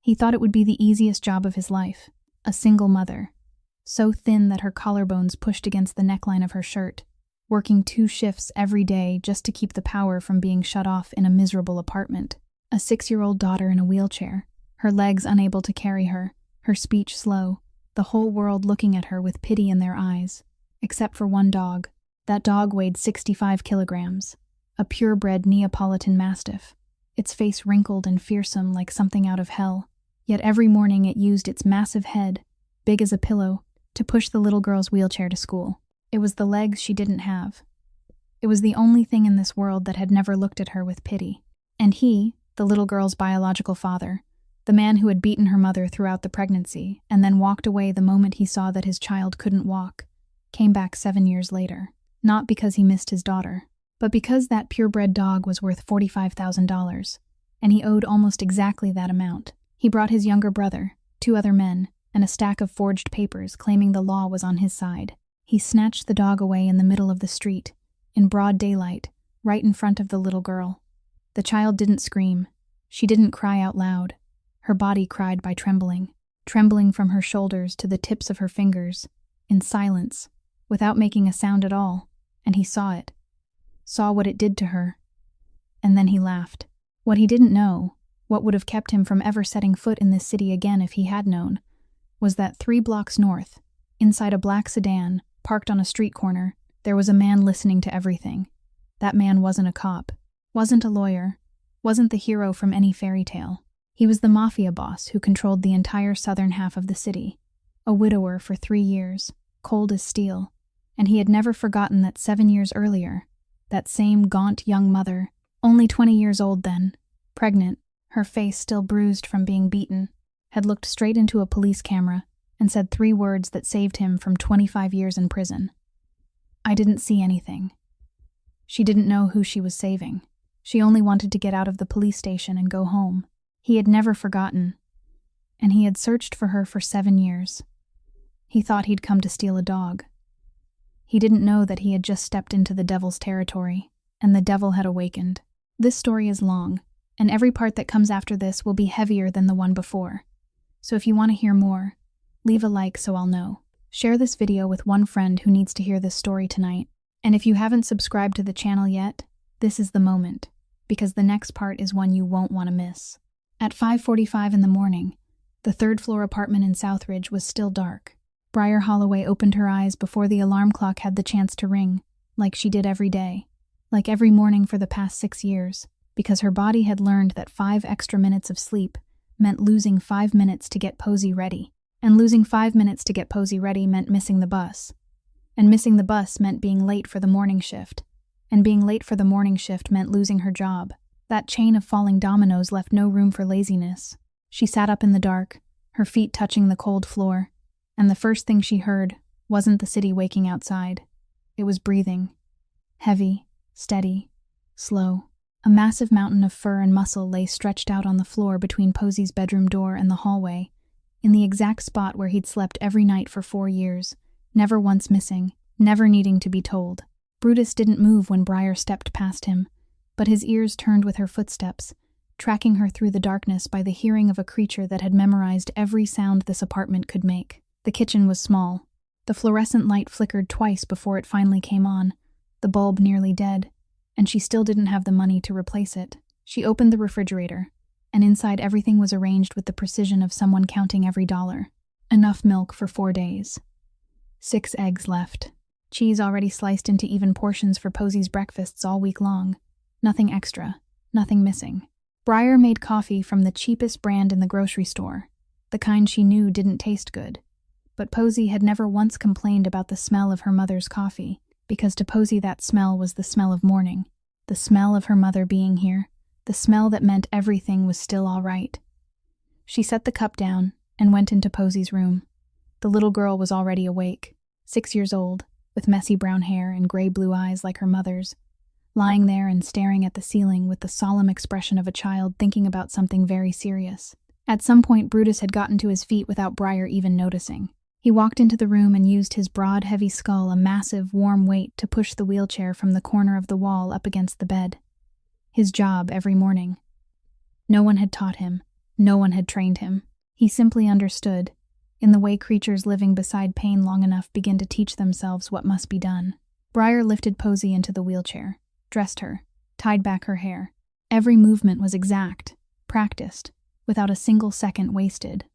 He thought it would be the easiest job of his life. A single mother, so thin that her collarbones pushed against the neckline of her shirt, working 2 shifts every day just to keep the power from being shut off in a miserable apartment. A 6-year-old daughter in a wheelchair, her legs unable to carry her, her speech slow, the whole world looking at her with pity in their eyes. Except for one dog. That dog weighed 65 kilograms. A purebred Neapolitan Mastiff. Its face wrinkled and fearsome like something out of hell. Yet every morning it used its massive head, big as a pillow, to push the little girl's wheelchair to school. It was the legs she didn't have. It was the only thing in this world that had never looked at her with pity. And he, the little girl's biological father, the man who had beaten her mother throughout the pregnancy and then walked away the moment he saw that his child couldn't walk, came back 7 years later. Not because he missed his daughter, but because that purebred dog was worth $45,000, and he owed almost exactly that amount. He brought his younger brother, 2 other men, and a stack of forged papers claiming the law was on his side. He snatched the dog away in the middle of the street, in broad daylight, right in front of the little girl. The child didn't scream. She didn't cry out loud. Her body cried by trembling from her shoulders to the tips of her fingers, in silence, without making a sound at all, and he saw it. Saw what it did to her. And then he laughed. What he didn't know, what would have kept him from ever setting foot in this city again if he had known, was that 3 blocks north, inside a black sedan, parked on a street corner, there was a man listening to everything. That man wasn't a cop, wasn't a lawyer, wasn't the hero from any fairy tale. He was the Mafia boss who controlled the entire southern half of the city, a widower for 3 years, cold as steel, and he had never forgotten that 7 years earlier, that same gaunt young mother, only 20 years old then, pregnant, her face still bruised from being beaten, had looked straight into a police camera and said 3 words that saved him from 25 years in prison. I didn't see anything. She didn't know who she was saving. She only wanted to get out of the police station and go home. He had never forgotten, and he had searched for her for 7 years. He thought he'd come to steal a dog. He didn't know that he had just stepped into the devil's territory, and the devil had awakened. This story is long, and every part that comes after this will be heavier than the one before. So if you want to hear more, leave a like so I'll know. Share this video with one friend who needs to hear this story tonight. And if you haven't subscribed to the channel yet, this is the moment, because the next part is one you won't want to miss. At 5:45 in the morning, the 3rd-floor apartment in Southridge was still dark. Briar Holloway opened her eyes before the alarm clock had the chance to ring, like she did every day, like every morning for the past 6 years, because her body had learned that 5 extra minutes of sleep meant losing 5 minutes to get Posey ready. And losing 5 minutes to get Posey ready meant missing the bus. And missing the bus meant being late for the morning shift. And being late for the morning shift meant losing her job. That chain of falling dominoes left no room for laziness. She sat up in the dark, her feet touching the cold floor, and the first thing she heard wasn't the city waking outside. It was breathing. Heavy, steady, slow. A massive mountain of fur and muscle lay stretched out on the floor between Posey's bedroom door and the hallway, in the exact spot where he'd slept every night for 4 years, never once missing, never needing to be told. Brutus didn't move when Briar stepped past him, but his ears turned with her footsteps, tracking her through the darkness by the hearing of a creature that had memorized every sound this apartment could make. The kitchen was small. The fluorescent light flickered twice before it finally came on, the bulb nearly dead, and she still didn't have the money to replace it. She opened the refrigerator, and inside everything was arranged with the precision of someone counting every dollar. Enough milk for 4 days. 6 eggs left. Cheese already sliced into even portions for Posey's breakfasts all week long. Nothing extra, nothing missing. Briar made coffee from the cheapest brand in the grocery store, the kind she knew didn't taste good. But Posey had never once complained about the smell of her mother's coffee, because to Posey that smell was the smell of morning, the smell of her mother being here, the smell that meant everything was still all right. She set the cup down and went into Posey's room. The little girl was already awake, 6 years old, with messy brown hair and gray-blue eyes like her mother's, lying there and staring at the ceiling with the solemn expression of a child thinking about something very serious. At some point, Brutus had gotten to his feet without Briar even noticing. He walked into the room and used his broad, heavy skull, a massive, warm weight, to push the wheelchair from the corner of the wall up against the bed. His job every morning. No one had taught him, No one had trained him. He simply understood, in the way creatures living beside pain long enough begin to teach themselves what must be done. Briar lifted Posey into the wheelchair, dressed her, tied back her hair. Every movement was exact, practiced, without a single second wasted.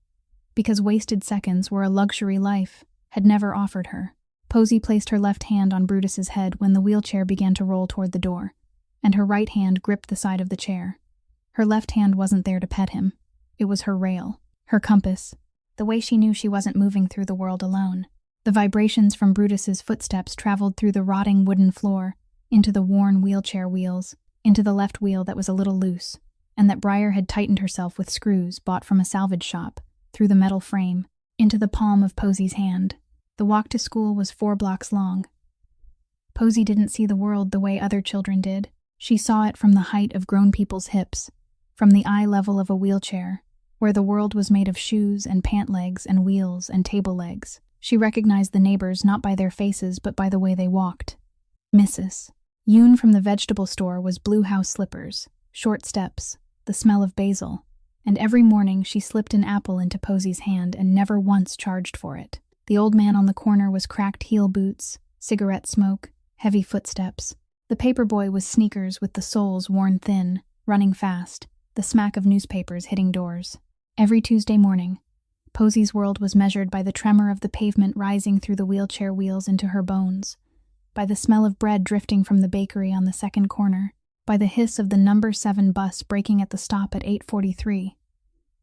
Because wasted seconds were a luxury life had never offered her. Posey placed her left hand on Brutus's head when the wheelchair began to roll toward the door, and her right hand gripped the side of the chair. Her left hand wasn't there to pet him. It was her rail, her compass, the way she knew she wasn't moving through the world alone. The vibrations from Brutus's footsteps traveled through the rotting wooden floor, into the worn wheelchair wheels, into the left wheel that was a little loose, and that Briar had tightened herself with screws bought from a salvage shop, through the metal frame, into the palm of Posey's hand. The walk to school was 4 blocks long. Posey didn't see the world the way other children did. She saw it from the height of grown people's hips, from the eye level of a wheelchair, where the world was made of shoes and pant legs and wheels and table legs. She recognized the neighbors not by their faces but by the way they walked. Mrs. Yoon from the vegetable store was blue house slippers, short steps, the smell of basil, and every morning she slipped an apple into Posey's hand and never once charged for it. The old man on the corner was cracked heel boots, cigarette smoke, heavy footsteps. The paper boy was sneakers with the soles worn thin, running fast, the smack of newspapers hitting doors. Every Tuesday morning, Posey's world was measured by the tremor of the pavement rising through the wheelchair wheels into her bones, by the smell of bread drifting from the bakery on the second corner, by the hiss of the number 7 bus braking at the stop at 8:43,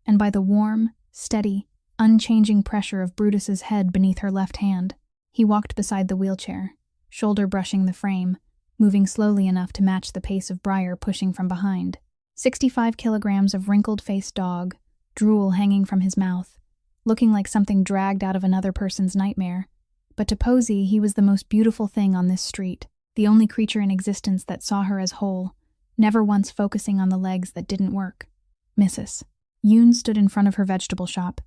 and by the warm, steady, unchanging pressure of Brutus's head beneath her left hand. He walked beside the wheelchair, shoulder brushing the frame, moving slowly enough to match the pace of Briar pushing from behind. 65 kilograms of wrinkled-faced dog, drool hanging from his mouth, looking like something dragged out of another person's nightmare. But to Posey, he was the most beautiful thing on this street, the only creature in existence that saw her as whole, never once focusing on the legs that didn't work. Mrs. Yoon stood in front of her vegetable shop,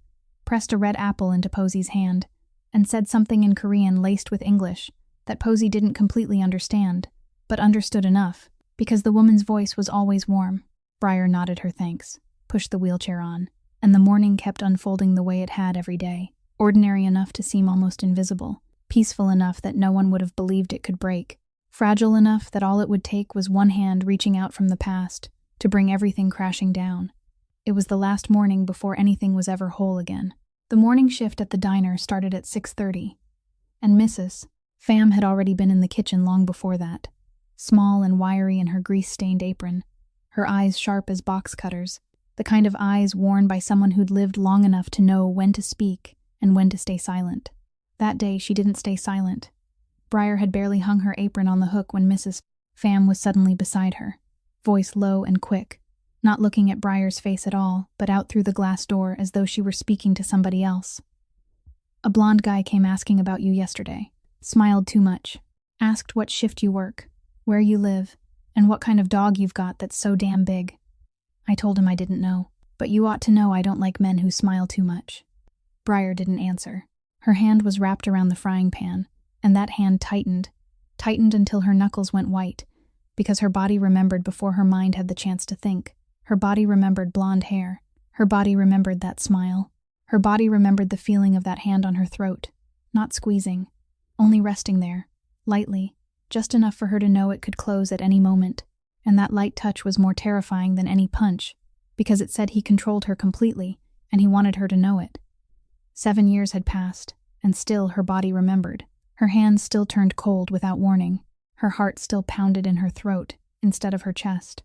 pressed a red apple into Posey's hand, and said something in Korean laced with English that Posey didn't completely understand, but understood enough, because the woman's voice was always warm. Briar nodded her thanks, pushed the wheelchair on, and the morning kept unfolding the way it had every day, ordinary enough to seem almost invisible, peaceful enough that no one would have believed it could break, fragile enough that all it would take was one hand reaching out from the past to bring everything crashing down. It was the last morning before anything was ever whole again. The morning shift at the diner started at 6:30, and Mrs. Pham had already been in the kitchen long before that, small and wiry in her grease-stained apron, her eyes sharp as box cutters, the kind of eyes worn by someone who'd lived long enough to know when to speak and when to stay silent. That day she didn't stay silent. Briar had barely hung her apron on the hook when Mrs. Pham was suddenly beside her, voice low and quick, not looking at Briar's face at all, but out through the glass door as though she were speaking to somebody else. "A blonde guy came asking about you yesterday. Smiled too much. Asked what shift you work, where you live, and what kind of dog you've got that's so damn big. I told him I didn't know, but you ought to know I don't like men who smile too much." Briar didn't answer. Her hand was wrapped around the frying pan, and that hand tightened until her knuckles went white, because her body remembered before her mind had the chance to think. Her body remembered blonde hair. Her body remembered that smile. Her body remembered the feeling of that hand on her throat, not squeezing, only resting there, lightly, just enough for her to know it could close at any moment. And that light touch was more terrifying than any punch, because it said he controlled her completely, and he wanted her to know it. 7 years had passed, and still her body remembered. Her hands still turned cold without warning. Her heart still pounded in her throat instead of her chest.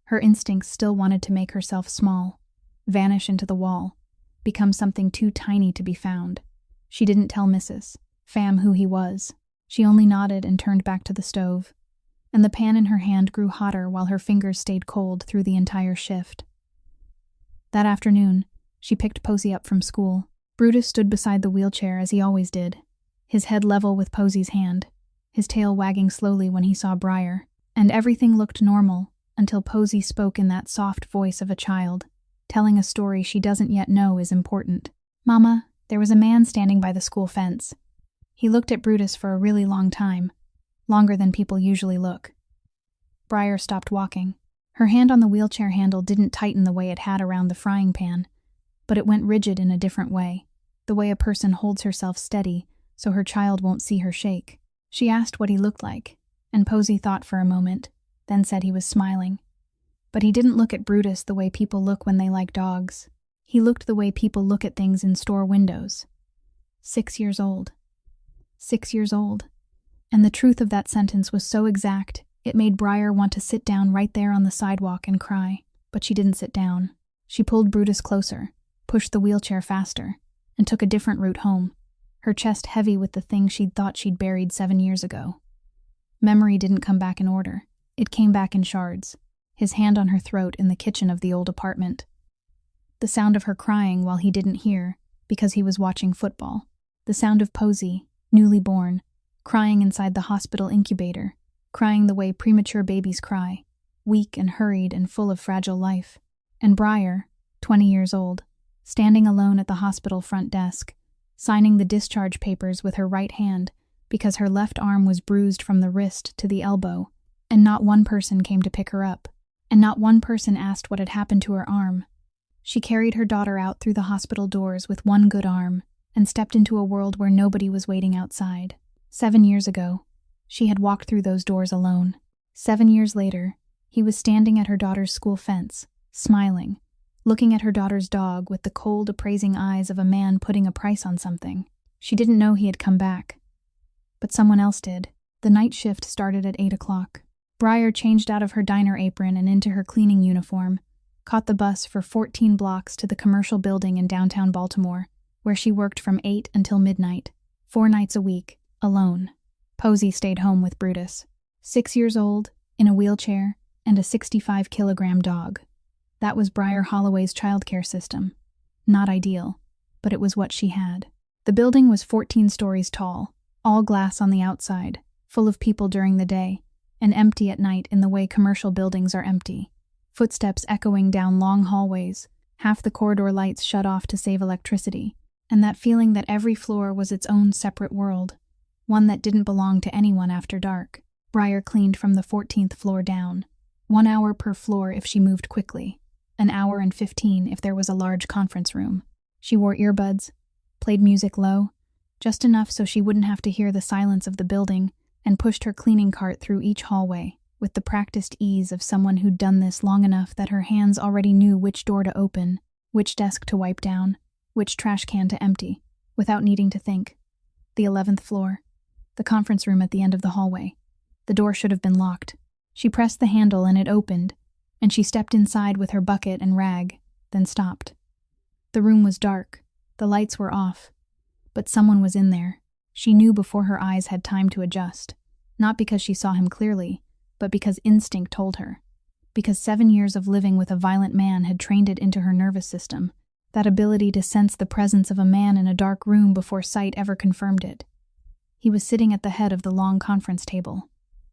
Her instincts still wanted to make herself small, vanish into the wall, become something too tiny to be found. She didn't tell Mrs. Pham who he was. She only nodded and turned back to the stove, and the pan in her hand grew hotter while her fingers stayed cold through the entire shift. That afternoon, she picked Posey up from school. Brutus stood beside the wheelchair as he always did, his head level with Posey's hand, his tail wagging slowly when he saw Briar, and everything looked normal until Posey spoke in that soft voice of a child, telling a story she doesn't yet know is important. "Mama, there was a man standing by the school fence. He looked at Brutus for a really long time, longer than people usually look." Briar stopped walking. Her hand on the wheelchair handle didn't tighten the way it had around the frying pan, but it went rigid in a different way, the way a person holds herself steady so her child won't see her shake. She asked what he looked like, and Posey thought for a moment, then said he was smiling. But he didn't look at Brutus the way people look when they like dogs. He looked the way people look at things in store windows. 6 years old. 6 years old. And the truth of that sentence was so exact, it made Briar want to sit down right there on the sidewalk and cry. But she didn't sit down. She pulled Brutus closer, pushed the wheelchair faster, and took a different route home, her chest heavy with the thing she'd thought she'd buried 7 years ago. Memory didn't come back in order. It came back in shards, his hand on her throat in the kitchen of the old apartment. The sound of her crying while he didn't hear, because he was watching football. The sound of Posey, newly born, crying inside the hospital incubator, crying the way premature babies cry, weak and hurried and full of fragile life. And Briar, 20 years old, standing alone at the hospital front desk, signing the discharge papers with her right hand because her left arm was bruised from the wrist to the elbow, and not one person came to pick her up, and not one person asked what had happened to her arm. She carried her daughter out through the hospital doors with one good arm and stepped into a world where nobody was waiting outside. 7 years ago, she had walked through those doors alone. 7 years later, he was standing at her daughter's school fence, smiling, looking at her daughter's dog with the cold, appraising eyes of a man putting a price on something. She didn't know he had come back. But someone else did. The night shift started at 8 o'clock. Briar changed out of her diner apron and into her cleaning uniform, caught the bus for 14 blocks to the commercial building in downtown Baltimore, where she worked from 8 until midnight, 4 nights a week, alone. Posey stayed home with Brutus, 6 years old, in a wheelchair, and a 65-kilogram dog. That was Briar Holloway's childcare system. Not ideal, but it was what she had. The building was 14 stories tall, all glass on the outside, full of people during the day, and empty at night in the way commercial buildings are empty. Footsteps echoing down long hallways, half the corridor lights shut off to save electricity, and that feeling that every floor was its own separate world, one that didn't belong to anyone after dark. Briar cleaned from the 14th floor down, 1 hour per floor if she moved quickly, an hour and 15 if there was a large conference room. She wore earbuds, played music low, just enough so she wouldn't have to hear the silence of the building, and pushed her cleaning cart through each hallway, with the practiced ease of someone who'd done this long enough that her hands already knew which door to open, which desk to wipe down, which trash can to empty, without needing to think. The 11th floor. The conference room at the end of the hallway. The door should have been locked. She pressed the handle and it opened, and she stepped inside with her bucket and rag, then stopped. The room was dark, the lights were off, but someone was in there. She knew before her eyes had time to adjust, not because she saw him clearly, but because instinct told her. Because 7 years of living with a violent man had trained it into her nervous system, that ability to sense the presence of a man in a dark room before sight ever confirmed it. He was sitting at the head of the long conference table,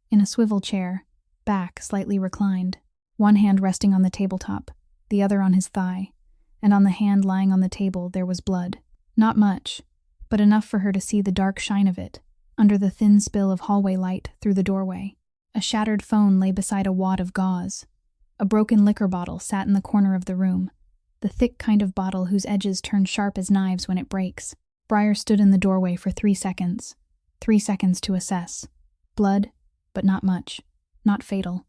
in a swivel chair, back slightly reclined, one hand resting on the tabletop, the other on his thigh, and on the hand lying on the table there was blood. Not much, but enough for her to see the dark shine of it, under the thin spill of hallway light through the doorway. A shattered phone lay beside a wad of gauze. A broken liquor bottle sat in the corner of the room, the thick kind of bottle whose edges turn sharp as knives when it breaks. Briar stood in the doorway for 3 seconds. 3 seconds to assess. Blood, but not much. Not fatal.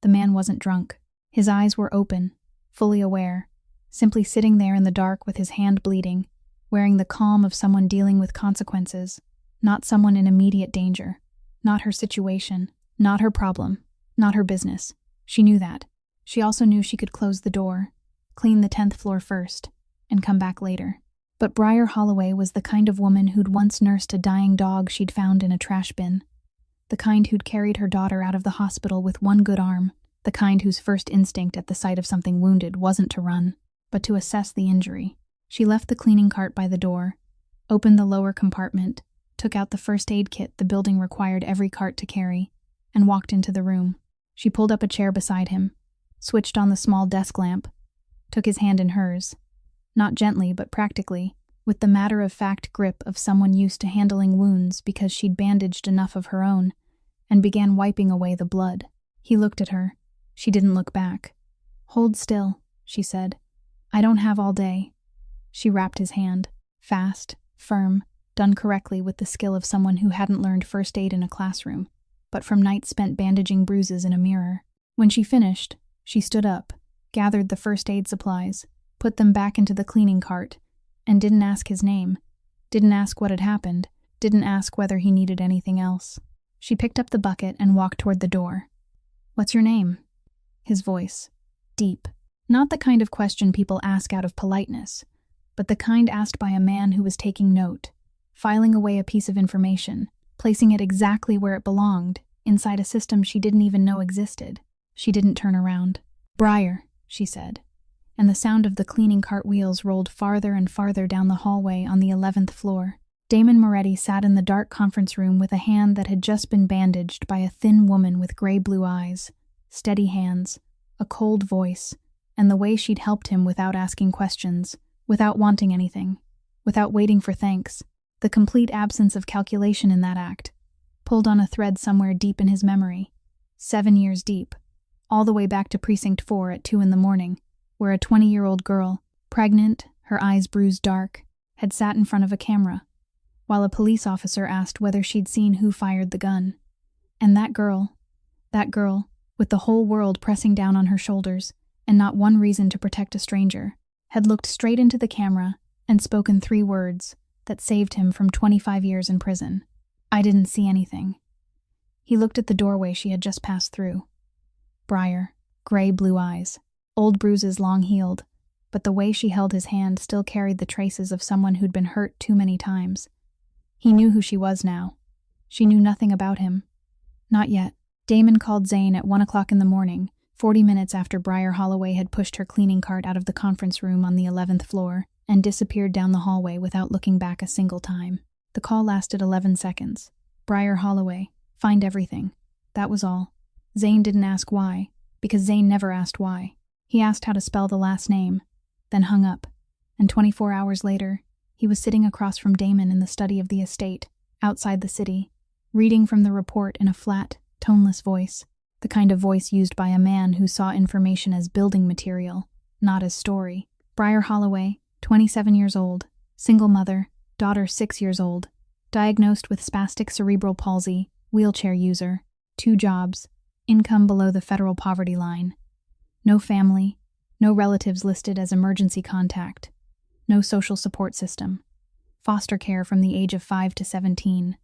The man wasn't drunk. His eyes were open, fully aware, simply sitting there in the dark with his hand bleeding, wearing the calm of someone dealing with consequences, not someone in immediate danger, not her situation, not her problem, not her business. She knew that. She also knew she could close the door, clean the 10th floor first, and come back later. But Briar Holloway was the kind of woman who'd once nursed a dying dog she'd found in a trash bin, the kind who'd carried her daughter out of the hospital with one good arm, the kind whose first instinct at the sight of something wounded wasn't to run, but to assess the injury. She left the cleaning cart by the door, opened the lower compartment, took out the first aid kit the building required every cart to carry, and walked into the room. She pulled up a chair beside him, switched on the small desk lamp, took his hand in hers, not gently but practically, with the matter-of-fact grip of someone used to handling wounds because she'd bandaged enough of her own, and began wiping away the blood. He looked at her, She didn't look back. "Hold still," she said. "I don't have all day." She wrapped his hand. Fast, firm, done correctly with the skill of someone who hadn't learned first aid in a classroom, but from nights spent bandaging bruises in a mirror. When she finished, she stood up, gathered the first aid supplies, put them back into the cleaning cart, and didn't ask his name, didn't ask what had happened, didn't ask whether he needed anything else. She picked up the bucket and walked toward the door. "What's your name?" His voice. Deep. Not the kind of question people ask out of politeness, but the kind asked by a man who was taking note, filing away a piece of information, placing it exactly where it belonged, inside a system she didn't even know existed. She didn't turn around. "Briar," she said, and the sound of the cleaning cart wheels rolled farther and farther down the hallway on the 11th floor. Damon Moretti sat in the dark conference room with a hand that had just been bandaged by a thin woman with gray-blue eyes, steady hands, a cold voice, and the way she'd helped him without asking questions, without wanting anything, without waiting for thanks. The complete absence of calculation in that act, pulled on a thread somewhere deep in his memory, 7 years deep, all the way back to Precinct 4 at 2 a.m, where a 20-year-old girl, pregnant, her eyes bruised dark, had sat in front of a camera, while a police officer asked whether she'd seen who fired the gun. And that girl, with the whole world pressing down on her shoulders, and not one reason to protect a stranger, had looked straight into the camera and spoken 3 words that saved him from 25 years in prison. "I didn't see anything." He looked at the doorway she had just passed through. Briar, gray-blue eyes, old bruises long healed, but the way she held his hand still carried the traces of someone who'd been hurt too many times. He knew who she was now. She knew nothing about him. Not yet. Damon called Zane at 1 o'clock in the morning, 40 minutes after Briar Holloway had pushed her cleaning cart out of the conference room on the 11th floor and disappeared down the hallway without looking back a single time. The call lasted 11 seconds. Briar Holloway, find everything. That was all. Zane didn't ask why, because Zane never asked why. He asked how to spell the last name, then hung up, and 24 hours later, he was sitting across from Damon in the study of the estate, outside the city, reading from the report in a flat, toneless voice, the kind of voice used by a man who saw information as building material, not as story. Briar Holloway, 27 years old, single mother, daughter 6 years old, diagnosed with spastic cerebral palsy, wheelchair user, 2 jobs, income below the federal poverty line. No family, no relatives listed as emergency contact, no social support system, foster care from the age of 5 to 17,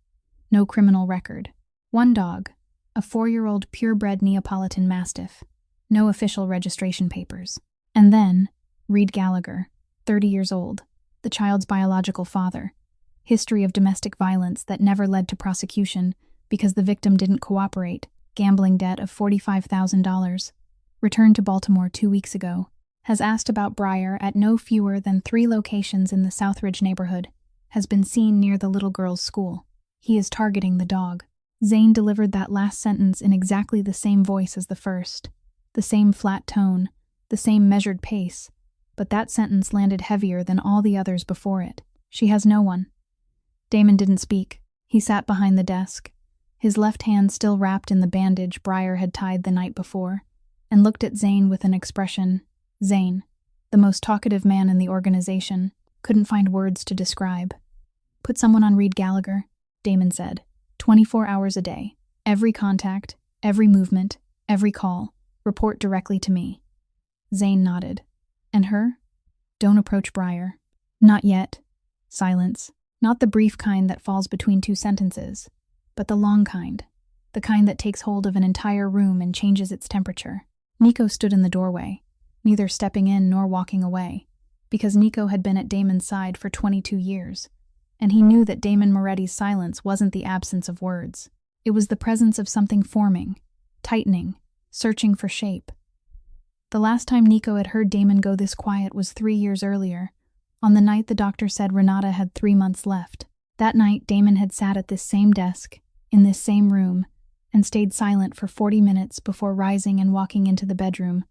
no criminal record. 1 dog, a 4-year-old purebred Neapolitan Mastiff, no official registration papers. And then, Reed Gallagher, 30 years old, the child's biological father, history of domestic violence that never led to prosecution because the victim didn't cooperate, gambling debt of $45,000, returned to Baltimore 2 weeks ago, has asked about Briar at no fewer than 3 locations in the Southridge neighborhood, has been seen near the little girl's school. He is targeting the dog. Zane delivered that last sentence in exactly the same voice as the first, the same flat tone, the same measured pace, but that sentence landed heavier than all the others before it. She has no one. Damon didn't speak. He sat behind the desk, his left hand still wrapped in the bandage Briar had tied the night before, and looked at Zane with an expression Zane, the most talkative man in the organization, couldn't find words to describe. "Put someone on Reed Gallagher," Damon said. 24 hours a day. Every contact, every movement, every call. Report directly to me. Zane nodded. "And her?" "Don't approach Briar." "Not yet." Silence. Not the brief kind that falls between 2 sentences, but the long kind. The kind that takes hold of an entire room and changes its temperature. Nico stood in the doorway, neither stepping in nor walking away, because Nico had been at Damon's side for 22 years, and he knew that Damon Moretti's silence wasn't the absence of words. It was the presence of something forming, tightening, searching for shape. The last time Nico had heard Damon go this quiet was 3 years earlier, on the night the doctor said Renata had 3 months left. That night, Damon had sat at this same desk, in this same room, and stayed silent for 40 minutes before rising and walking into the bedroom,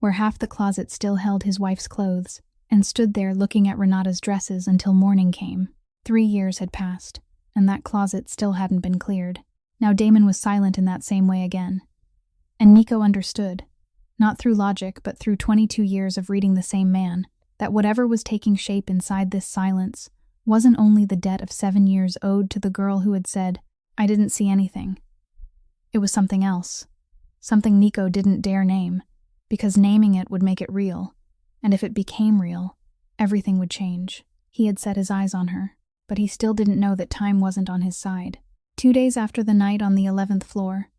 where half the closet still held his wife's clothes, and stood there looking at Renata's dresses until morning came. 3 years had passed, and that closet still hadn't been cleared. Now Damon was silent in that same way again. And Nico understood. not through logic but through 22 years of reading the same man, that whatever was taking shape inside this silence wasn't only the debt of 7 years owed to the girl who had said, "I didn't see anything." It was something else. Something Nico didn't dare name, because naming it would make it real, and if it became real, everything would change. He had set his eyes on her, but he still didn't know that time wasn't on his side. 2 days after the night on the 11th floor,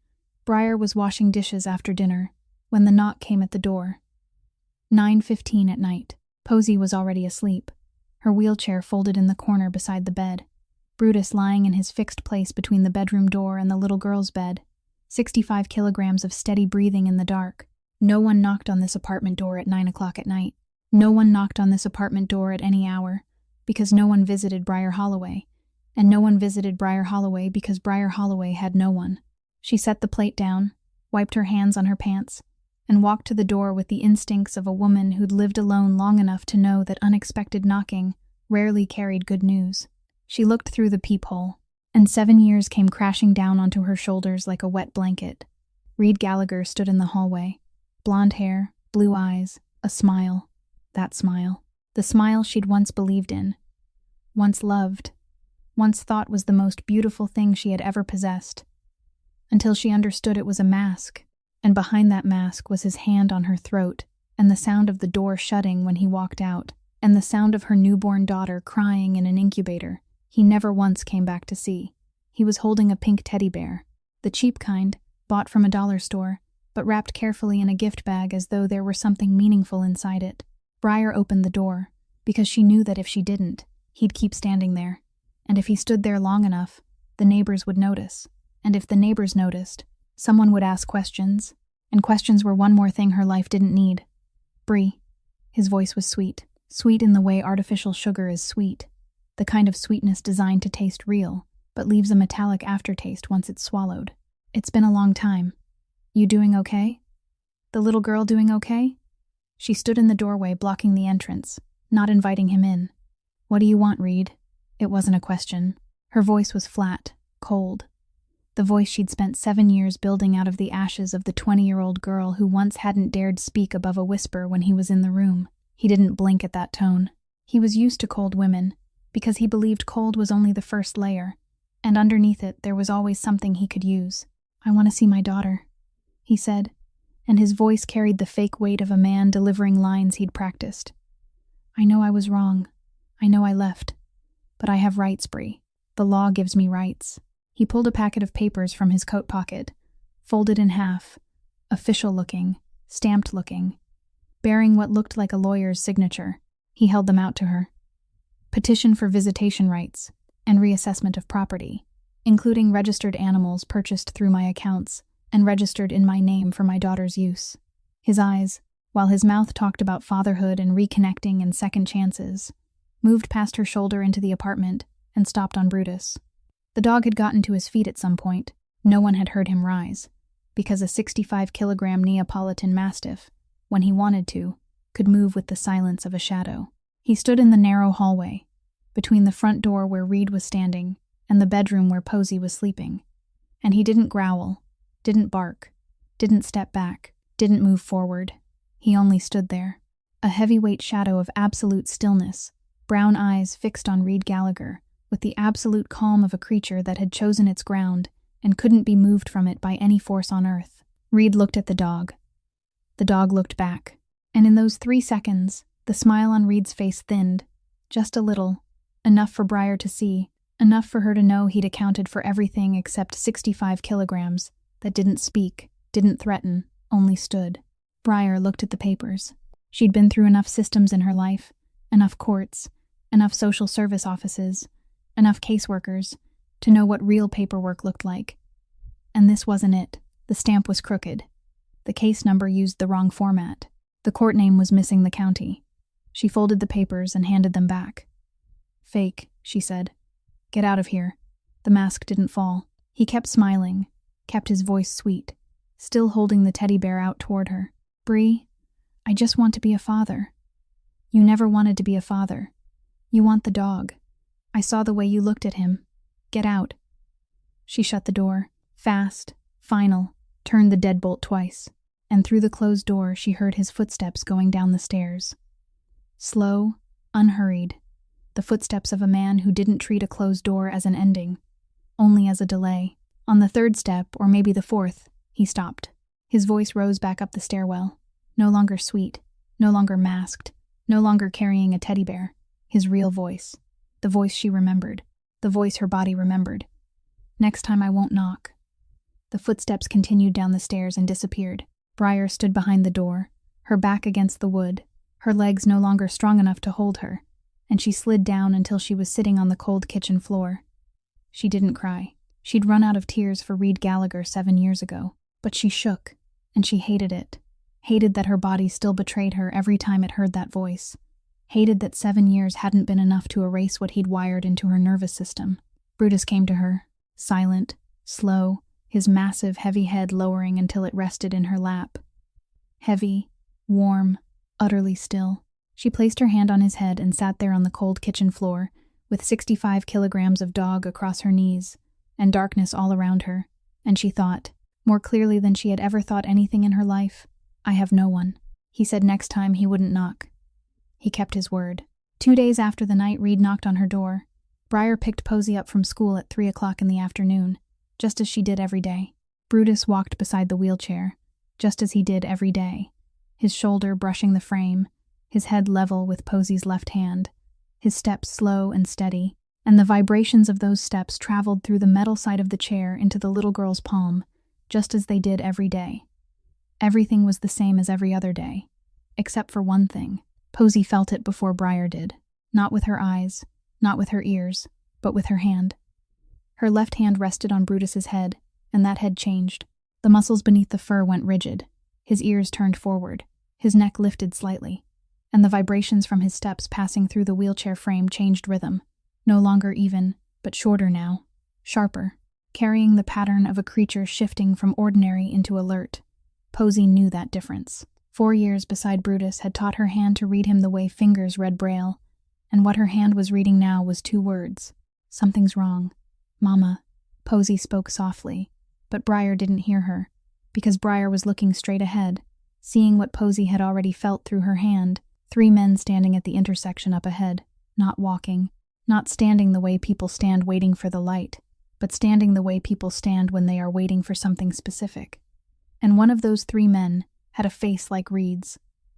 Briar was washing dishes after dinner when the knock came at the door. 9:15 at night. Posy was already asleep, her wheelchair folded in the corner beside the bed, Brutus lying in his fixed place between the bedroom door and the little girl's bed, 65 kilograms of steady breathing in the dark. No one knocked on this apartment door at 9 o'clock at night. No one knocked on this apartment door at any hour, because no one visited Briar Holloway, and no one visited Briar Holloway because Briar Holloway had no one. She set the plate down, wiped her hands on her pants, and walked to the door with the instincts of a woman who'd lived alone long enough to know that unexpected knocking rarely carried good news. She looked through the peephole, and 7 years came crashing down onto her shoulders like a wet blanket. Reed Gallagher stood in the hallway. Blonde hair, blue eyes, a smile. That smile. The smile she'd once believed in, once loved, once thought was the most beautiful thing she had ever possessed, until she understood it was a mask, and behind that mask was his hand on her throat, and the sound of the door shutting when he walked out, and the sound of her newborn daughter crying in an incubator he never once came back to see. He was holding a pink teddy bear, the cheap kind, bought from a dollar store, but wrapped carefully in a gift bag as though there were something meaningful inside it. Briar opened the door, because she knew that if she didn't, he'd keep standing there, and if he stood there long enough, the neighbors would notice, and if the neighbors noticed, someone would ask questions, and questions were one more thing her life didn't need. Bree. His voice was sweet, sweet in the way artificial sugar is sweet, the kind of sweetness designed to taste real, but leaves a metallic aftertaste once it's swallowed. It's been a long time. You doing okay? The little girl doing okay? She stood in the doorway blocking the entrance, not inviting him in. What do you want, Reed? It wasn't a question. Her voice was flat, cold. The voice she'd spent 7 years building out of the ashes of the 20-year-old girl who once hadn't dared speak above a whisper when he was in the room. He didn't blink at that tone. He was used to cold women, because he believed cold was only the first layer, and underneath it there was always something he could use. I want to see my daughter, he said, and his voice carried the fake weight of a man delivering lines he'd practiced. I know I was wrong. I know I left. But I have rights, Bree. The law gives me rights. He pulled a packet of papers from his coat pocket, folded in half, official-looking, stamped-looking, bearing what looked like a lawyer's signature. He held them out to her. Petition for visitation rights and reassessment of property, including registered animals purchased through my accounts and registered in my name for my daughter's use. His eyes, while his mouth talked about fatherhood and reconnecting and second chances, moved past her shoulder into the apartment and stopped on Brutus. The dog had gotten to his feet at some point. No one had heard him rise, because a 65-kilogram Neapolitan Mastiff, when he wanted to, could move with the silence of a shadow. He stood in the narrow hallway, between the front door where Reed was standing and the bedroom where Posy was sleeping, and he didn't growl, didn't bark, didn't step back, didn't move forward. He only stood there, a heavyweight shadow of absolute stillness, brown eyes fixed on Reed Gallagher, with the absolute calm of a creature that had chosen its ground and couldn't be moved from it by any force on earth. Reed looked at the dog. The dog looked back, and in those 3 seconds, the smile on Reed's face thinned, just a little, enough for Briar to see, enough for her to know he'd accounted for everything except 65 kilograms, that didn't speak, didn't threaten, only stood. Briar looked at the papers. She'd been through enough systems in her life, enough courts, enough social service offices, enough caseworkers, to know what real paperwork looked like. And this wasn't it. The stamp was crooked. The case number used the wrong format. The court name was missing the county. She folded the papers and handed them back. Fake, she said. Get out of here. The mask didn't fall. He kept smiling, kept his voice sweet, still holding the teddy bear out toward her. Bree, I just want to be a father. You never wanted to be a father. You want the dog. I saw the way you looked at him. Get out. She shut the door, fast, final, turned the deadbolt twice. and through the closed door she heard his footsteps going down the stairs. Slow, unhurried, the footsteps of a man who didn't treat a closed door as an ending, only as a delay. On the third step, or maybe the fourth, he stopped. His voice rose back up the stairwell, no longer sweet, no longer masked, no longer carrying a teddy bear. His real voice. The voice she remembered. The voice her body remembered. "Next time I won't knock." The footsteps continued down the stairs and disappeared. Briar stood behind the door, her back against the wood, her legs no longer strong enough to hold her, and she slid down until she was sitting on the cold kitchen floor. She didn't cry. She'd run out of tears for Reed Gallagher 7 years ago, but she shook, and she hated it. Hated that her body still betrayed her every time it heard that voice. Hated that 7 years hadn't been enough to erase what he'd wired into her nervous system. Brutus came to her, silent, slow, his massive, heavy head lowering until it rested in her lap. Heavy, warm, utterly still. She placed her hand on his head and sat there on the cold kitchen floor, with 65 kilograms of dog across her knees, and darkness all around her, and she thought, more clearly than she had ever thought anything in her life, "I have no one." He said next time he wouldn't knock. He kept his word. 2 days after the night Reed knocked on her door, Briar picked Posey up from school at 3 o'clock in the afternoon, just as she did every day. Brutus walked beside the wheelchair, just as he did every day, his shoulder brushing the frame, his head level with Posey's left hand, his steps slow and steady, and the vibrations of those steps traveled through the metal side of the chair into the little girl's palm, just as they did every day. Everything was the same as every other day, except for one thing. Posey felt it before Briar did, not with her eyes, not with her ears, but with her hand. Her left hand rested on Brutus's head, and that head changed. The muscles beneath the fur went rigid, his ears turned forward, his neck lifted slightly, and the vibrations from his steps passing through the wheelchair frame changed rhythm, no longer even, but shorter now, sharper, carrying the pattern of a creature shifting from ordinary into alert. Posey knew that difference. 4 years beside Brutus had taught her hand to read him the way fingers read Braille, and what her hand was reading now was 2 words. "Something's wrong. Mama." Posey spoke softly, but Briar didn't hear her, because Briar was looking straight ahead, seeing what Posey had already felt through her hand. 3 men standing at the intersection up ahead, not walking, not standing the way people stand waiting for the light, but standing the way people stand when they are waiting for something specific. And one of those 3 men had a face like Reed's,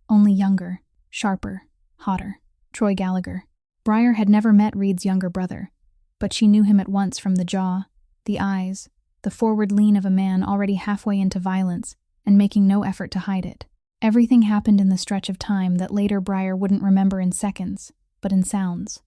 only younger, sharper, hotter. Troy Gallagher. Briar had never met Reed's younger brother, but she knew him at once from the jaw, the eyes, the forward lean of a man already halfway into violence and making no effort to hide it. Everything happened in the stretch of time that later Briar wouldn't remember in seconds, but in sounds.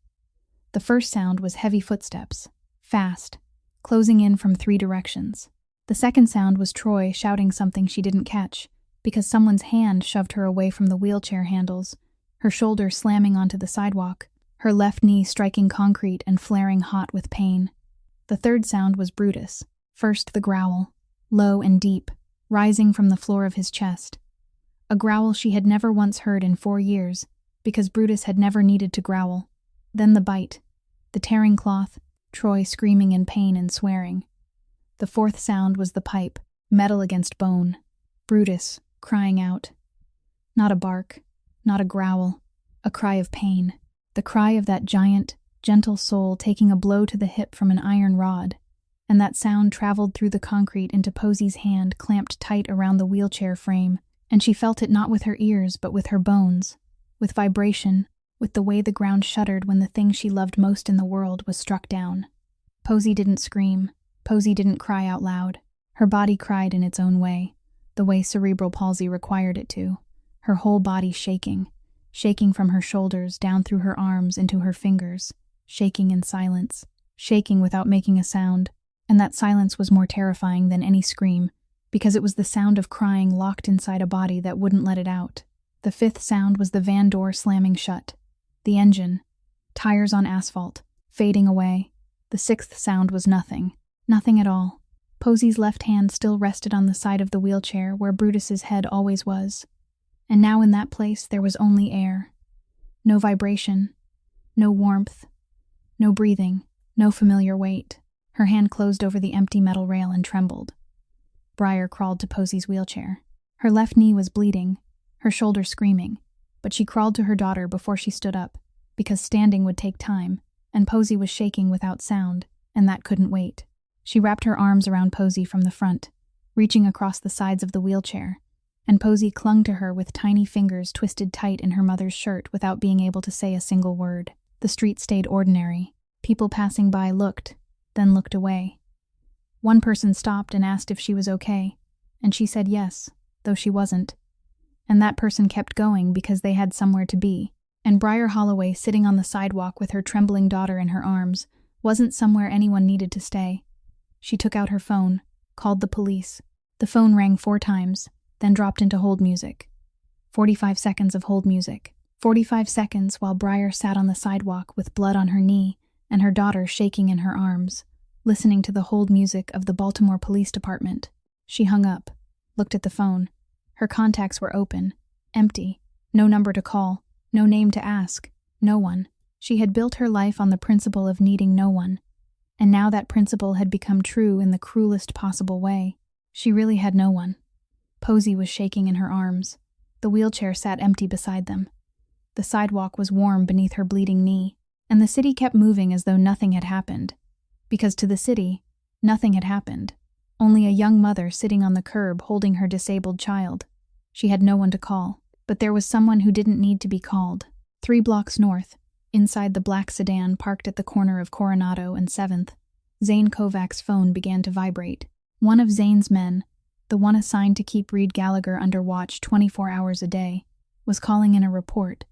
The first sound was heavy footsteps, fast, closing in from 3 directions. The second sound was Troy shouting something she didn't catch, because someone's hand shoved her away from the wheelchair handles, her shoulder slamming onto the sidewalk, her left knee striking concrete and flaring hot with pain. The third sound was Brutus. First the growl, low and deep, rising from the floor of his chest. A growl she had never once heard in 4 years, because Brutus had never needed to growl. Then the bite, the tearing cloth, Troy screaming in pain and swearing. The fourth sound was the pipe, metal against bone. Brutus, crying out. Not a bark, not a growl, a cry of pain. The cry of that giant, gentle soul taking a blow to the hip from an iron rod, and that sound traveled through the concrete into Posey's hand clamped tight around the wheelchair frame, and she felt it not with her ears but with her bones, with vibration, with the way the ground shuddered when the thing she loved most in the world was struck down. Posey didn't scream. Posey didn't cry out loud. Her body cried in its own way, the way cerebral palsy required it to, her whole body shaking from her shoulders down through her arms into her fingers, shaking in silence, shaking without making a sound, and that silence was more terrifying than any scream, because it was the sound of crying locked inside a body that wouldn't let it out. The fifth sound was the van door slamming shut, the engine, tires on asphalt, fading away. The sixth sound was nothing, nothing at all. Posey's left hand still rested on the side of the wheelchair where Brutus's head always was. And now in that place there was only air. No vibration, no warmth, no breathing, no familiar weight. Her hand closed over the empty metal rail and trembled. Briar crawled to Posey's wheelchair. Her left knee was bleeding, her shoulder screaming, but she crawled to her daughter before she stood up, because standing would take time, and Posey was shaking without sound, and that couldn't wait. She wrapped her arms around Posey from the front, reaching across the sides of the wheelchair, and Posey clung to her with tiny fingers twisted tight in her mother's shirt without being able to say a single word. The street stayed ordinary. People passing by looked, then looked away. One person stopped and asked if she was okay, and she said yes, though she wasn't. And that person kept going because they had somewhere to be, and Briar Holloway, sitting on the sidewalk with her trembling daughter in her arms, wasn't somewhere anyone needed to stay. She took out her phone, called the police. The phone rang 4 times, then dropped into hold music. 45 seconds of hold music. 45 seconds while Briar sat on the sidewalk with blood on her knee and her daughter shaking in her arms, listening to the hold music of the Baltimore Police Department. She hung up, looked at the phone. Her contacts were open, empty, no number to call, no name to ask, no one. She had built her life on the principle of needing no one, and now that principle had become true in the cruelest possible way. She really had no one. Posey was shaking in her arms. The wheelchair sat empty beside them. The sidewalk was warm beneath her bleeding knee, and the city kept moving as though nothing had happened. Because to the city, nothing had happened. Only a young mother sitting on the curb holding her disabled child. She had no one to call, but there was someone who didn't need to be called. 3 blocks north, inside the black sedan parked at the corner of Coronado and 7th, Zane Kovac's phone began to vibrate. One of Zane's men, the one assigned to keep Reed Gallagher under watch 24 hours a day, was calling in a report.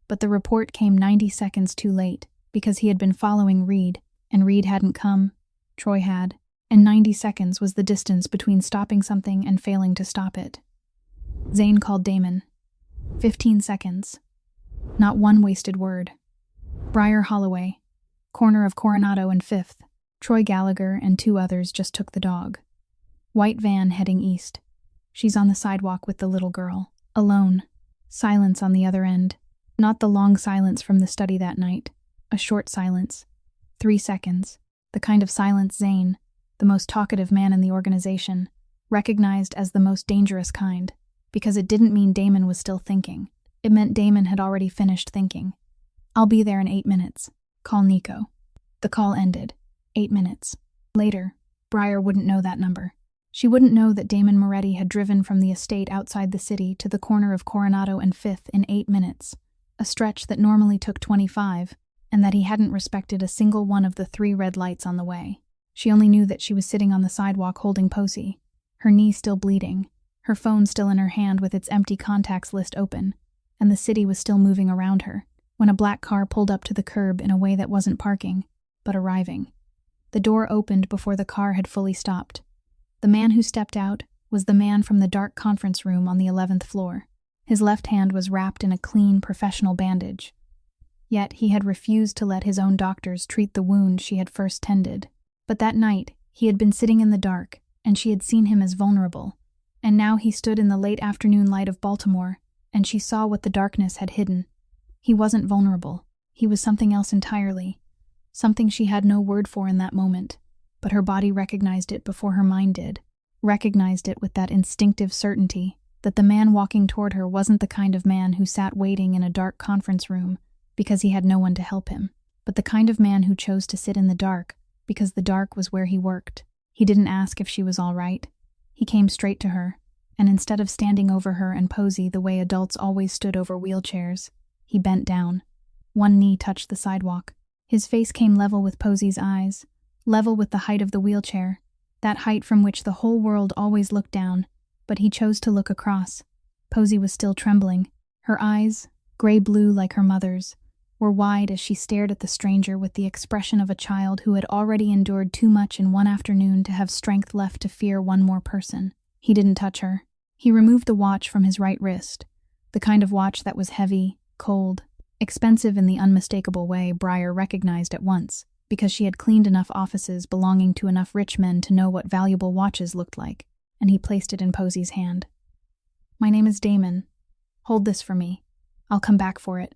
But the report came 90 seconds too late because he had been following Reed, and Reed hadn't come. Troy had. And 90 seconds was the distance between stopping something and failing to stop it. Zane called Damon. 15 seconds. Not one wasted word. Briar Holloway, corner of Coronado and 5th. Troy Gallagher and 2 others just took the dog. White van heading east. She's on the sidewalk with the little girl. Alone. Silence on the other end. Not the long silence from the study that night. A short silence. 3 seconds. The kind of silence Zane, the most talkative man in the organization, recognized as the most dangerous kind, because it didn't mean Damon was still thinking. It meant Damon had already finished thinking. "I'll be there in 8 minutes. Call Nico." The call ended. 8 minutes. Later, Briar wouldn't know that number. She wouldn't know that Damon Moretti had driven from the estate outside the city to the corner of Coronado and 5th in 8 minutes, a stretch that normally took 25, and that he hadn't respected a single one of the 3 red lights on the way. She only knew that she was sitting on the sidewalk holding Posey, her knee still bleeding, her phone still in her hand with its empty contacts list open, and the city was still moving around her, when a black car pulled up to the curb in a way that wasn't parking, but arriving. The door opened before the car had fully stopped. The man who stepped out was the man from the dark conference room on the 11th floor. His left hand was wrapped in a clean, professional bandage. Yet he had refused to let his own doctors treat the wound she had first tended. But that night, he had been sitting in the dark, and she had seen him as vulnerable. And now he stood in the late afternoon light of Baltimore, and she saw what the darkness had hidden. He wasn't vulnerable. He was something else entirely. Something she had no word for in that moment, but her body recognized it before her mind did. Recognized it with that instinctive certainty that the man walking toward her wasn't the kind of man who sat waiting in a dark conference room because he had no one to help him, but the kind of man who chose to sit in the dark because the dark was where he worked. He didn't ask if she was all right. He came straight to her, and instead of standing over her and Posey the way adults always stood over wheelchairs, he bent down. One knee touched the sidewalk. His face came level with Posey's eyes, level with the height of the wheelchair, that height from which the whole world always looked down, but he chose to look across. Posey was still trembling. Her eyes, gray-blue like her mother's, were wide as she stared at the stranger with the expression of a child who had already endured too much in one afternoon to have strength left to fear one more person. He didn't touch her. He removed the watch from his right wrist, the kind of watch that was heavy, cold, expensive in the unmistakable way Briar recognized at once, because she had cleaned enough offices belonging to enough rich men to know what valuable watches looked like, and he placed it in Posey's hand. "My name is Damon. Hold this for me. I'll come back for it.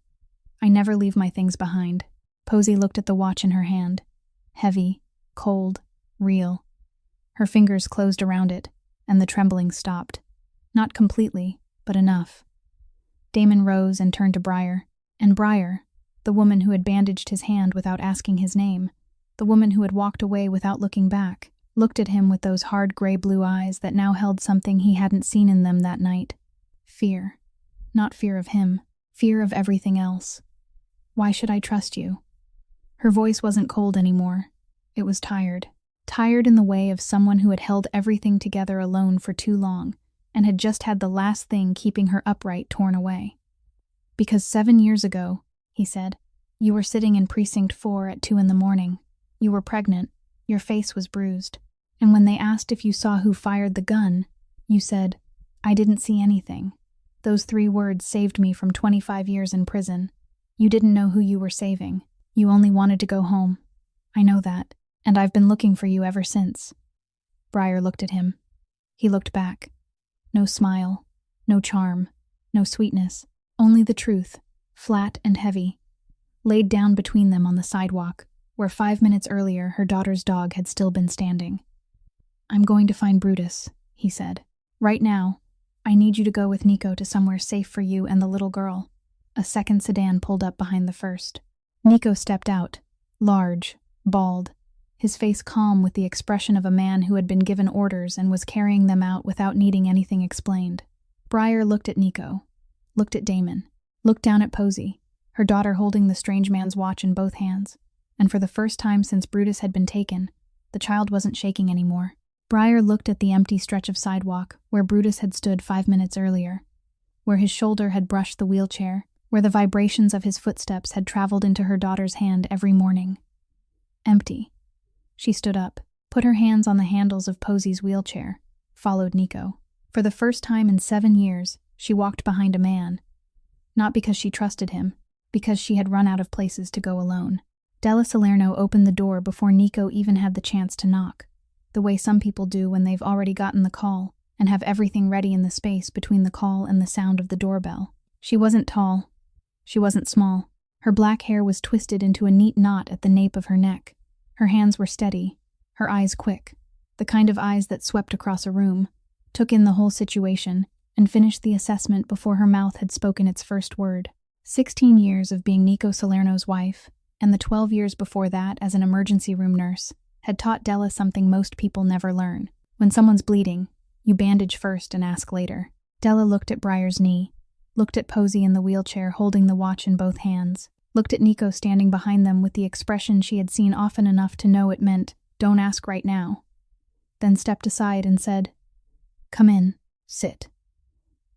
I never leave my things behind." Posey looked at the watch in her hand. Heavy, cold, real. Her fingers closed around it, and the trembling stopped. Not completely, but enough. Damon rose and turned to Briar. And Briar, the woman who had bandaged his hand without asking his name, the woman who had walked away without looking back, looked at him with those hard gray-blue eyes that now held something he hadn't seen in them that night. Fear. Not fear of him. Fear of everything else. Why should I trust you? Her voice wasn't cold anymore. It was tired. Tired in the way of someone who had held everything together alone for too long and had just had the last thing keeping her upright torn away. Because 7 years ago, he said, you were sitting in Precinct 4 at 2 a.m. You were pregnant. Your face was bruised. And when they asked if you saw who fired the gun, you said, I didn't see anything. Those 3 words saved me from 25 years in prison. You didn't know who you were saving. You only wanted to go home. I know that, and I've been looking for you ever since. Briar looked at him. He looked back. No smile, no charm, no sweetness, only the truth, flat and heavy, laid down between them on the sidewalk, where 5 minutes earlier her daughter's dog had still been standing. I'm going to find Brutus, he said. Right now, I need you to go with Nico to somewhere safe for you and the little girl. A second sedan pulled up behind the first. Nico stepped out, large, bald, his face calm with the expression of a man who had been given orders and was carrying them out without needing anything explained. Briar looked at Nico, looked at Damon, looked down at Posey, her daughter holding the strange man's watch in both hands, and for the first time since Brutus had been taken, the child wasn't shaking anymore. Briar looked at the empty stretch of sidewalk where Brutus had stood 5 minutes earlier, where his shoulder had brushed the wheelchair, where the vibrations of his footsteps had traveled into her daughter's hand every morning. Empty. She stood up, put her hands on the handles of Posey's wheelchair, followed Nico. For the first time in 7 years, she walked behind a man. Not because she trusted him, because she had run out of places to go alone. Della Salerno opened the door before Nico even had the chance to knock, the way some people do when they've already gotten the call and have everything ready in the space between the call and the sound of the doorbell. She wasn't tall. She wasn't small. Her black hair was twisted into a neat knot at the nape of her neck. Her hands were steady, her eyes quick, the kind of eyes that swept across a room, took in the whole situation, and finished the assessment before her mouth had spoken its first word. 16 years of being Nico Salerno's wife, and the 12 years before that as an emergency room nurse, had taught Della something most people never learn. When someone's bleeding, you bandage first and ask later. Della looked at Briar's knee, looked at Posey in the wheelchair holding the watch in both hands, looked at Nico standing behind them with the expression she had seen often enough to know it meant, don't ask right now. Then stepped aside and said, come in, sit.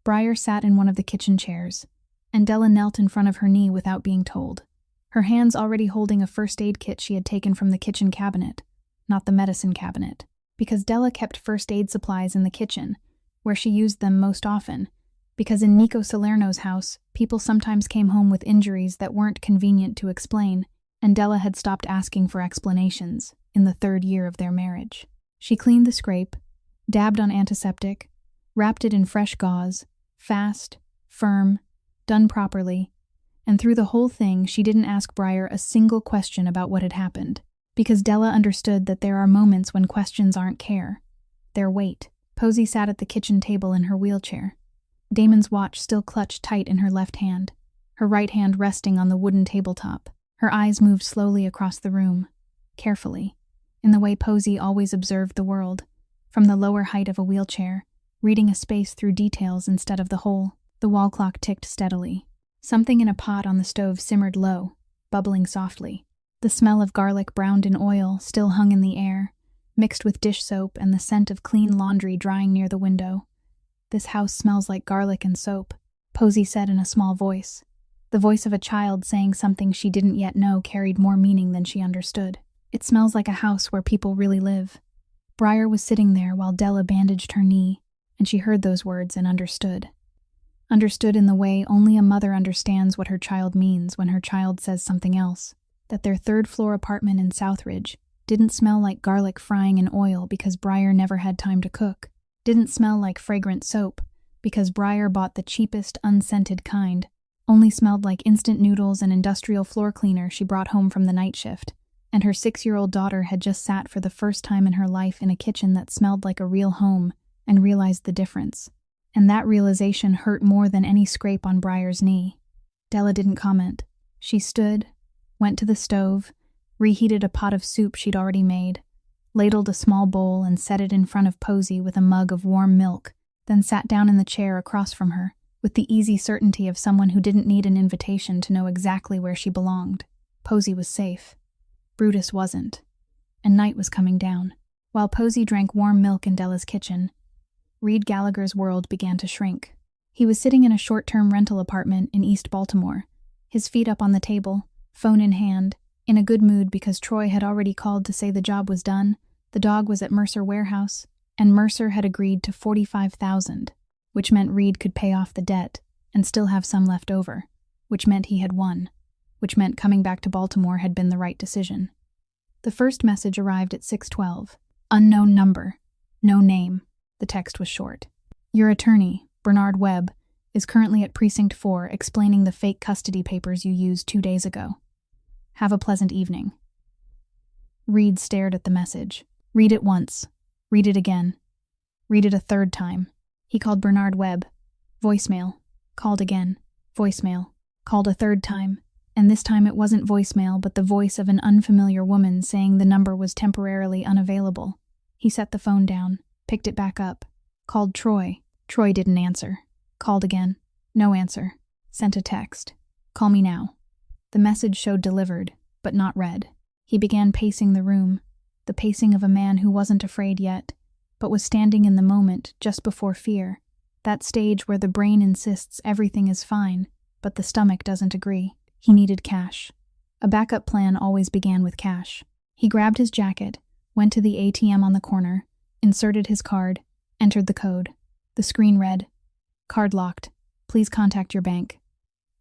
Briar sat in one of the kitchen chairs, and Della knelt in front of her knee without being told, her hands already holding a first aid kit she had taken from the kitchen cabinet, not the medicine cabinet, because Della kept first aid supplies in the kitchen, where she used them most often, because in Nico Salerno's house, people sometimes came home with injuries that weren't convenient to explain, and Della had stopped asking for explanations in the 3rd year of their marriage. She cleaned the scrape, dabbed on antiseptic, wrapped it in fresh gauze, fast, firm, done properly, and through the whole thing she didn't ask Briar a single question about what had happened, because Della understood that there are moments when questions aren't care, they're weight. Posey sat at the kitchen table in her wheelchair. Damon's watch still clutched tight in her left hand, her right hand resting on the wooden tabletop. Her eyes moved slowly across the room, carefully, in the way Posey always observed the world, from the lower height of a wheelchair, reading a space through details instead of the whole. The wall clock ticked steadily. Something in a pot on the stove simmered low, bubbling softly. The smell of garlic browned in oil still hung in the air, mixed with dish soap and the scent of clean laundry drying near the window. This house smells like garlic and soap, Posey said in a small voice. The voice of a child saying something she didn't yet know carried more meaning than she understood. It smells like a house where people really live. Briar was sitting there while Della bandaged her knee, and she heard those words and understood. Understood in the way only a mother understands what her child means when her child says something else, that their 3rd-floor apartment in Southridge didn't smell like garlic frying in oil because Briar never had time to cook, didn't smell like fragrant soap because Briar bought the cheapest, unscented kind, only smelled like instant noodles and industrial floor cleaner she brought home from the night shift, and her 6-year-old daughter had just sat for the first time in her life in a kitchen that smelled like a real home and realized the difference, And that realization hurt more than any scrape on Briar's knee. Della didn't comment. She stood, went to the stove, reheated a pot of soup she'd already made, ladled a small bowl and set it in front of Posey with a mug of warm milk, then sat down in the chair across from her, with the easy certainty of someone who didn't need an invitation to know exactly where she belonged. Posey was safe. Brutus wasn't. And night was coming down. While Posey drank warm milk in Della's kitchen, Reed Gallagher's world began to shrink. He was sitting in a short-term rental apartment in East Baltimore, his feet up on the table, phone in hand, in a good mood because Troy had already called to say the job was done, the dog was at Mercer Warehouse, and Mercer had agreed to $45,000, which meant Reed could pay off the debt and still have some left over, which meant he had won, which meant coming back to Baltimore had been the right decision. The first message arrived at 6:12. Unknown number. No name. The text was short. Your attorney, Bernard Webb, is currently at Precinct 4 explaining the fake custody papers you used 2 days ago. Have a pleasant evening. Reed stared at the message. Read it once. Read it again. Read it a third time. He called Bernard Webb. Voicemail. Called again. Voicemail. Called a third time. And this time it wasn't voicemail, but the voice of an unfamiliar woman saying the number was temporarily unavailable. He set the phone down, picked it back up, called Troy. Troy didn't answer. Called again. No answer. Sent a text. Call me now. The message showed delivered, but not read. He began pacing the room, the pacing of a man who wasn't afraid yet, but was standing in the moment just before fear, that stage where the brain insists everything is fine, but the stomach doesn't agree. He needed cash. A backup plan always began with cash. He grabbed his jacket, went to the ATM on the corner, inserted his card, entered the code. The screen read, "Card locked. Please contact your bank."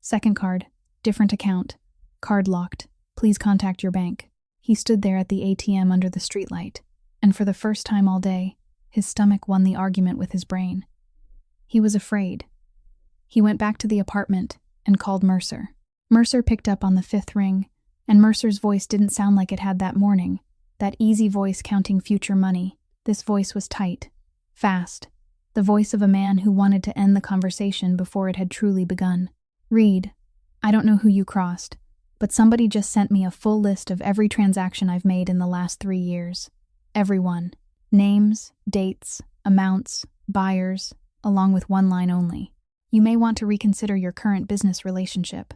Second card, different account. Card locked. Please contact your bank. He stood there at the ATM under the streetlight, and for the first time all day, his stomach won the argument with his brain. He was afraid. He went back to the apartment and called Mercer. Mercer picked up on the fifth ring, and Mercer's voice didn't sound like it had that morning, that easy voice counting future money. This voice was tight, fast, the voice of a man who wanted to end the conversation before it had truly begun. Reed, I don't know who you crossed, but somebody just sent me a full list of every transaction I've made in the last 3 years. Everyone. Names, dates, amounts, buyers, along with one line only. You may want to reconsider your current business relationship.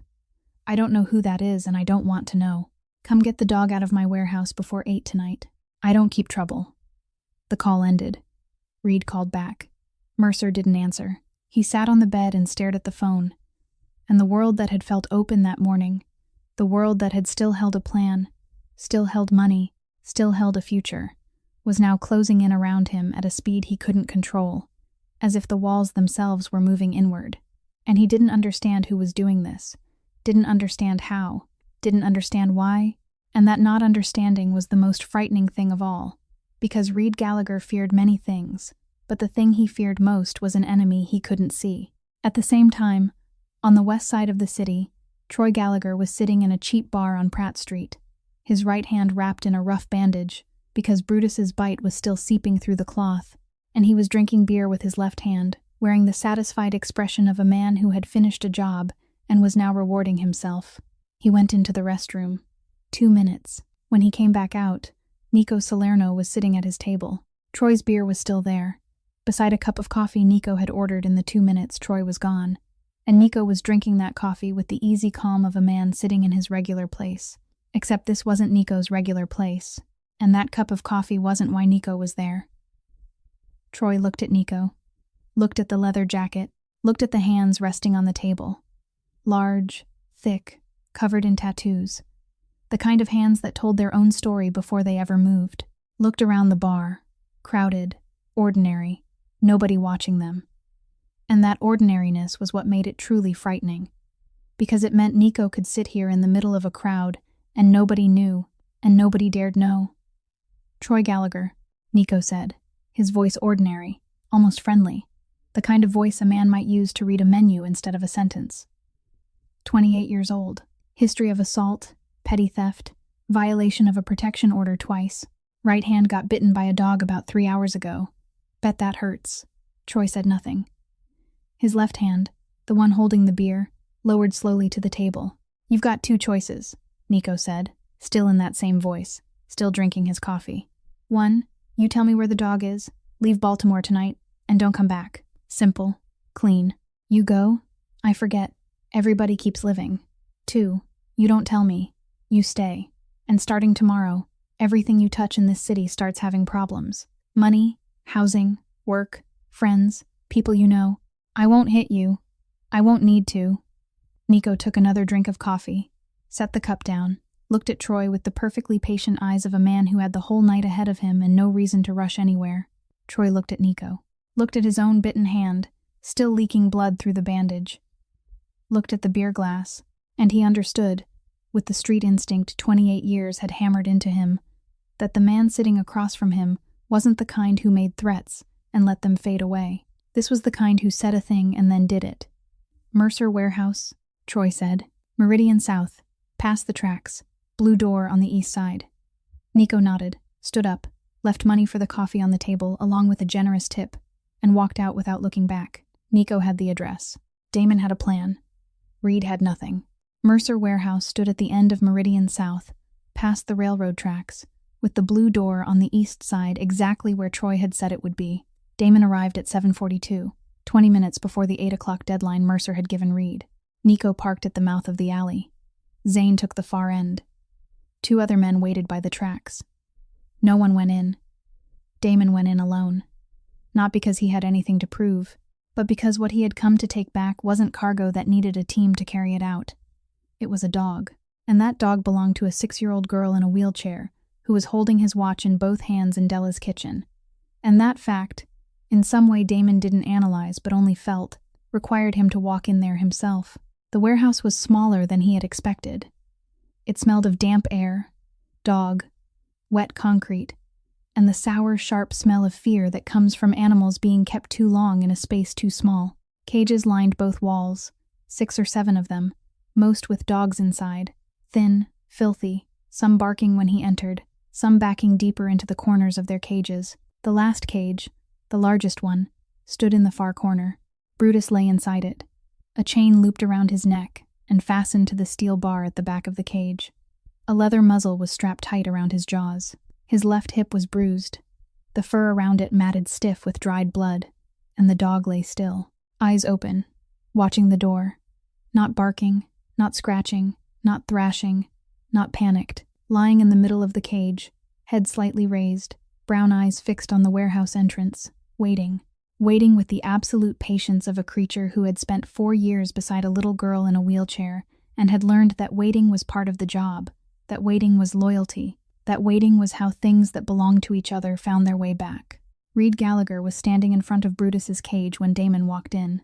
I don't know who that is and I don't want to know. Come get the dog out of my warehouse before 8 tonight. I don't keep trouble. The call ended. Reed called back. Mercer didn't answer. He sat on the bed and stared at the phone. And the world that had felt open that morning, the world that had still held a plan, still held money, still held a future, was now closing in around him at a speed he couldn't control, as if the walls themselves were moving inward. And he didn't understand who was doing this, didn't understand how, didn't understand why, and that not understanding was the most frightening thing of all, because Reed Gallagher feared many things, but the thing he feared most was an enemy he couldn't see. At the same time, on the west side of the city, Troy Gallagher was sitting in a cheap bar on Pratt Street, his right hand wrapped in a rough bandage, because Brutus's bite was still seeping through the cloth, and he was drinking beer with his left hand, wearing the satisfied expression of a man who had finished a job and was now rewarding himself. He went into the restroom. 2 minutes. When he came back out, Nico Salerno was sitting at his table. Troy's beer was still there. Beside a cup of coffee Nico had ordered in the 2 minutes Troy was gone, and Nico was drinking that coffee with the easy calm of a man sitting in his regular place. Except this wasn't Nico's regular place, and that cup of coffee wasn't why Nico was there. Troy looked at Nico, looked at the leather jacket, looked at the hands resting on the table. Large, thick, covered in tattoos. The kind of hands that told their own story before they ever moved. Looked around the bar, crowded, ordinary, nobody watching them. And that ordinariness was what made it truly frightening, because it meant Nico could sit here in the middle of a crowd and nobody knew, and nobody dared know. Troy Gallagher, Nico said, his voice ordinary, almost friendly, the kind of voice a man might use to read a menu instead of a sentence. 28 years old, history of assault, petty theft, violation of a protection order twice. Right hand got bitten by a dog about 3 hours ago. Bet that hurts. Troy said nothing. His left hand, the one holding the beer, lowered slowly to the table. "You've got two choices," Nico said, still in that same voice, still drinking his coffee. "One, you tell me where the dog is, leave Baltimore tonight, and don't come back. Simple, clean. You go, I forget, everybody keeps living. Two, you don't tell me, you stay. And starting tomorrow, everything you touch in this city starts having problems. Money, housing, work, friends, people you know. I won't hit you. I won't need to." Nico took another drink of coffee, set the cup down, looked at Troy with the perfectly patient eyes of a man who had the whole night ahead of him and no reason to rush anywhere. Troy looked at Nico, looked at his own bitten hand, still leaking blood through the bandage, looked at the beer glass, and he understood, with the street instinct 28 years had hammered into him, that the man sitting across from him wasn't the kind who made threats and let them fade away. This was the kind who said a thing and then did it. "Mercer Warehouse," Troy said. "Meridian South, past the tracks, blue door on the east side." Nico nodded, stood up, left money for the coffee on the table along with a generous tip, and walked out without looking back. Nico had the address. Damon had a plan. Reed had nothing. Mercer Warehouse stood at the end of Meridian South, past the railroad tracks, with the blue door on the east side exactly where Troy had said it would be. Damon arrived at 7:42, 20 minutes before the 8 o'clock deadline Mercer had given Reed. Nico parked at the mouth of the alley. Zane took the far end. Two other men waited by the tracks. No one went in. Damon went in alone. Not because he had anything to prove, but because what he had come to take back wasn't cargo that needed a team to carry it out. It was a dog, and that dog belonged to a 6-year-old girl in a wheelchair who was holding his watch in both hands in Della's kitchen. And that fact, in some way Damon didn't analyze but only felt, required him to walk in there himself. The warehouse was smaller than he had expected. It smelled of damp air, dog, wet concrete, and the sour, sharp smell of fear that comes from animals being kept too long in a space too small. Cages lined both walls, 6 or 7 of them, most with dogs inside, thin, filthy, some barking when he entered, some backing deeper into the corners of their cages. The last cage, the largest one, stood in the far corner. Brutus lay inside it, a chain looped around his neck and fastened to the steel bar at the back of the cage. A leather muzzle was strapped tight around his jaws. His left hip was bruised, the fur around it matted stiff with dried blood, and the dog lay still, eyes open, watching the door, not barking, not scratching, not thrashing, not panicked, lying in the middle of the cage, head slightly raised, brown eyes fixed on the warehouse entrance, waiting with the absolute patience of a creature who had spent 4 years beside a little girl in a wheelchair and had learned that waiting was part of the job, that waiting was loyalty, that waiting was how things that belonged to each other found their way back. Reed Gallagher was standing in front of Brutus's cage when Damon walked in.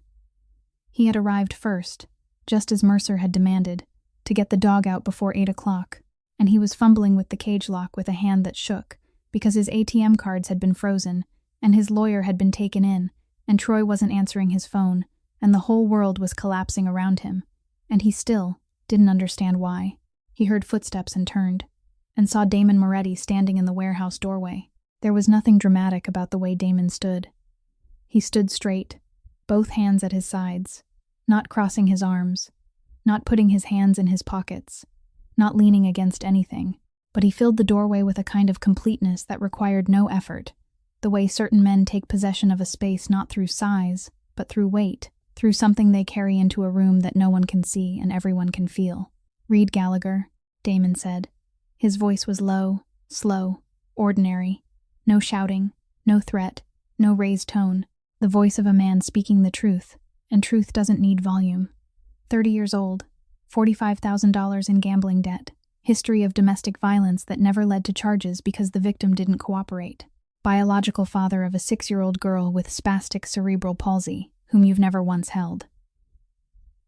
He had arrived first, just as Mercer had demanded, to get the dog out before 8 o'clock, and he was fumbling with the cage lock with a hand that shook, because his ATM cards had been frozen, and his lawyer had been taken in, and Troy wasn't answering his phone, and the whole world was collapsing around him, and he still didn't understand why. He heard footsteps and turned, and saw Damon Moretti standing in the warehouse doorway. There was nothing dramatic about the way Damon stood. He stood straight, both hands at his sides, not crossing his arms, not putting his hands in his pockets, not leaning against anything, but he filled the doorway with a kind of completeness that required no effort, the way certain men take possession of a space not through size, but through weight, through something they carry into a room that no one can see and everyone can feel. "Reed Gallagher," Damon said. His voice was low, slow, ordinary. No shouting, no threat, no raised tone. The voice of a man speaking the truth, and truth doesn't need volume. 30 years old, $45,000 in gambling debt, history of domestic violence that never led to charges because the victim didn't cooperate. Biological father of a 6-year-old girl with spastic cerebral palsy, whom you've never once held.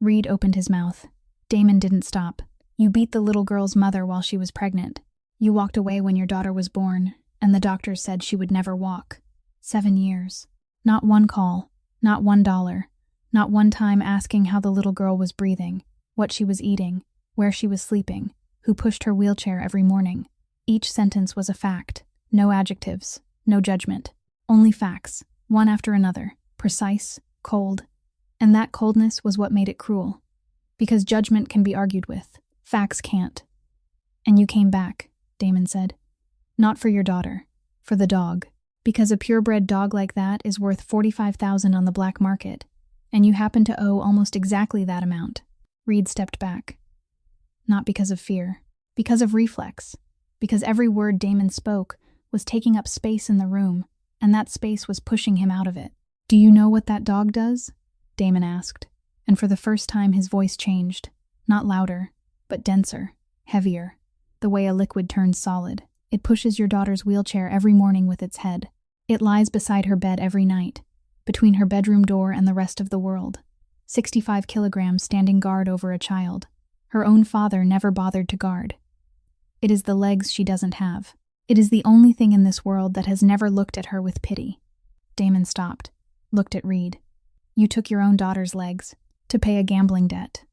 Reed opened his mouth. Damon didn't stop. "You beat the little girl's mother while she was pregnant. You walked away when your daughter was born, and the doctors said she would never walk. 7 years. Not one call, not $1, not one time asking how the little girl was breathing, what she was eating, where she was sleeping, who pushed her wheelchair every morning. Each sentence was a fact, no adjectives, no judgment. Only facts, one after another, precise, cold, And that coldness was what made it cruel. Because judgment can be argued with, facts can't. And you came back, Damon said. Not for your daughter, for the dog. Because a purebred dog like that is worth $45,000 on the black market, and you happen to owe almost exactly that amount. Reed stepped back. Not because of fear, because of reflex. Because every word Damon spoke was taking up space in the room, and that space was pushing him out of it. Do you know what that dog does? Damon asked, and for the first time his voice changed. Not louder, but denser, heavier, the way a liquid turns solid. It pushes your daughter's wheelchair every morning with its head. It lies beside her bed every night, between her bedroom door and the rest of the world. 65 kilograms standing guard over a child. Her own father never bothered to guard. It is the legs she doesn't have. It is the only thing in this world that has never looked at her with pity. Damon stopped, looked at Reed. You took your own daughter's legs, to pay a gambling debt.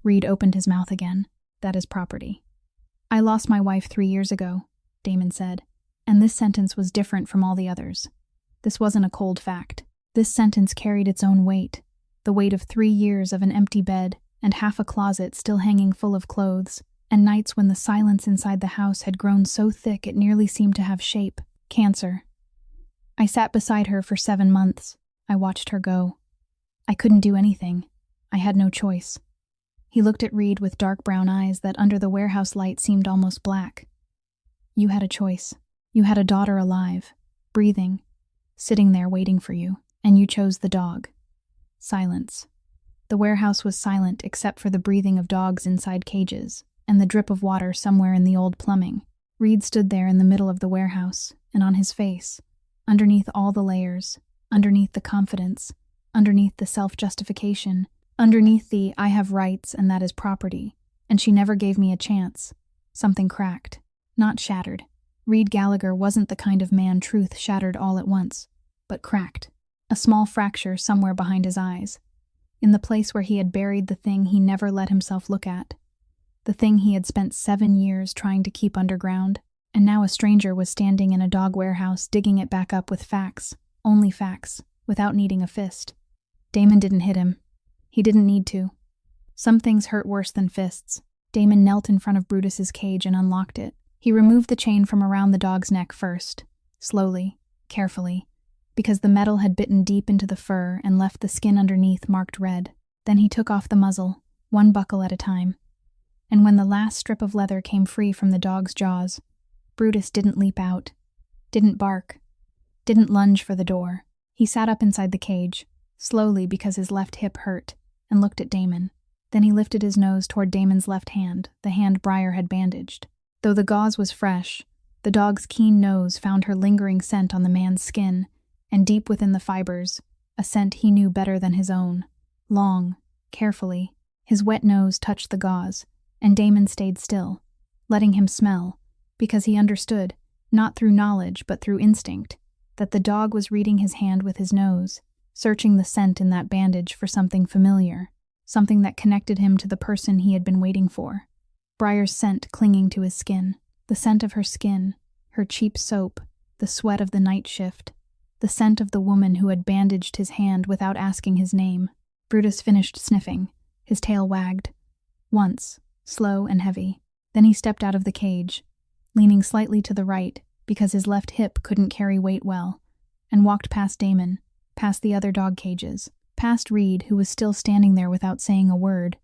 Reed opened his mouth again. That is property. I lost my wife 3 years ago, Damon said, and this sentence was different from all the others. This wasn't a cold fact. This sentence carried its own weight, the weight of 3 years of an empty bed and half a closet still hanging full of clothes, and nights when the silence inside the house had grown so thick it nearly seemed to have shape. Cancer. I sat beside her for 7 months. I watched her go. I couldn't do anything. I had no choice. He looked at Reed with dark brown eyes that under the warehouse light seemed almost black. You had a choice. You had a daughter alive, breathing, sitting there waiting for you, and you chose the dog. Silence. The warehouse was silent except for the breathing of dogs inside cages and the drip of water somewhere in the old plumbing. Reed stood there in the middle of the warehouse, and on his face, underneath all the layers, underneath the confidence, underneath the self-justification, underneath the I have rights and that is property, and she never gave me a chance, something cracked, not shattered. Reed Gallagher wasn't the kind of man truth shattered all at once, but cracked. A small fracture somewhere behind his eyes, in the place where he had buried the thing he never let himself look at, the thing he had spent 7 years trying to keep underground, and now a stranger was standing in a dog warehouse digging it back up with facts, only facts, without needing a fist. Damon didn't hit him. He didn't need to. Some things hurt worse than fists. Damon knelt in front of Brutus's cage and unlocked it. He removed the chain from around the dog's neck first, slowly, carefully, because the metal had bitten deep into the fur and left the skin underneath marked red. Then he took off the muzzle, one buckle at a time. And when the last strip of leather came free from the dog's jaws, Brutus didn't leap out, didn't bark, didn't lunge for the door. He sat up inside the cage, slowly because his left hip hurt, and looked at Damon. Then he lifted his nose toward Damon's left hand, the hand Briar had bandaged. Though the gauze was fresh, the dog's keen nose found her lingering scent on the man's skin, and deep within the fibers, a scent he knew better than his own. Long, carefully, his wet nose touched the gauze, and Damon stayed still, letting him smell, because he understood, not through knowledge but through instinct, that the dog was reading his hand with his nose, searching the scent in that bandage for something familiar, something that connected him to the person he had been waiting for. Briar's scent clinging to his skin, the scent of her skin, her cheap soap, the sweat of the night shift, the scent of the woman who had bandaged his hand without asking his name. Brutus finished sniffing. His tail wagged. Once, slow and heavy. Then he stepped out of the cage, leaning slightly to the right because his left hip couldn't carry weight well, and walked past Damon, past the other dog cages, past Reed, who was still standing there without saying a word,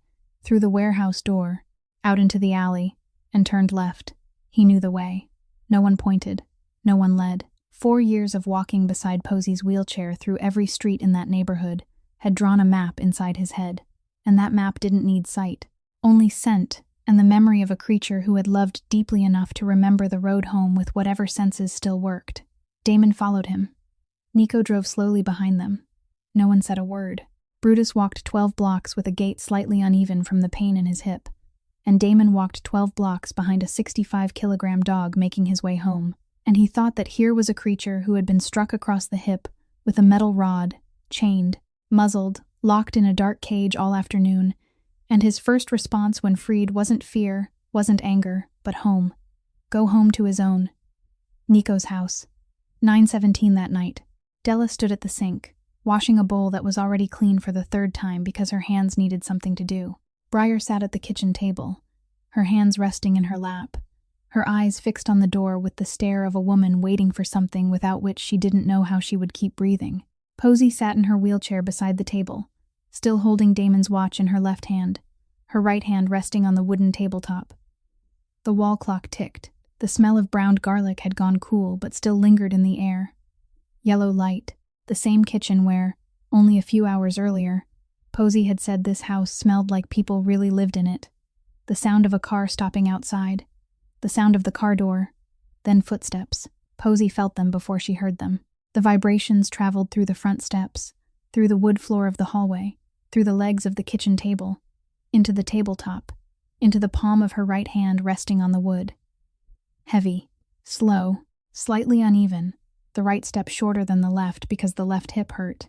through the warehouse door, out into the alley, and turned left. He knew the way. No one pointed. No one led. 4 years of walking beside Posey's wheelchair through every street in that neighborhood had drawn a map inside his head, and that map didn't need sight, only scent and the memory of a creature who had loved deeply enough to remember the road home with whatever senses still worked. Damon followed him. Nico drove slowly behind them. No one said a word. Brutus walked 12 blocks with a gait slightly uneven from the pain in his hip, and Damon walked 12 blocks behind a 65-kilogram dog making his way home, and he thought that here was a creature who had been struck across the hip with a metal rod, chained, muzzled, locked in a dark cage all afternoon, and his first response when freed wasn't fear, wasn't anger, but home. Go home to his own. Nico's house. 9:17 that night. Della stood at the sink, washing a bowl that was already clean for the third time because her hands needed something to do. Briar sat at the kitchen table, her hands resting in her lap, her eyes fixed on the door with the stare of a woman waiting for something without which she didn't know how she would keep breathing. Posey sat in her wheelchair beside the table, still holding Damon's watch in her left hand, her right hand resting on the wooden tabletop. The wall clock ticked. The smell of browned garlic had gone cool but still lingered in the air. Yellow light, the same kitchen where, only a few hours earlier, Posey had said this house smelled like people really lived in it. The sound of a car stopping outside, the sound of the car door, then footsteps. Posey felt them before she heard them. The vibrations traveled through the front steps, through the wood floor of the hallway, through the legs of the kitchen table, into the tabletop, into the palm of her right hand resting on the wood. Heavy, slow, slightly uneven, the right step shorter than the left because the left hip hurt.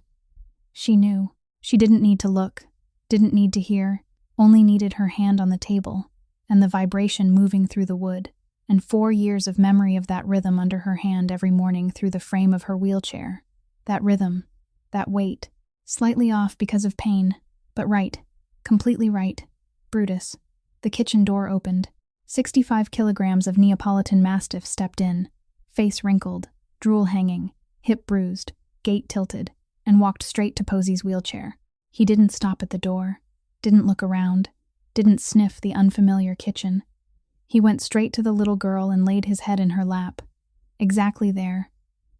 She knew. She didn't need to look, didn't need to hear, only needed her hand on the table, and the vibration moving through the wood, and 4 years of memory of that rhythm under her hand every morning through the frame of her wheelchair. That rhythm, that weight, slightly off because of pain, but right, completely right. Brutus. The kitchen door opened. 65 kilograms of Neapolitan Mastiff stepped in, face wrinkled, drool hanging, hip bruised, gait tilted, and walked straight to Posey's wheelchair. He didn't stop at the door, didn't look around, didn't sniff the unfamiliar kitchen. He went straight to the little girl and laid his head in her lap. Exactly there.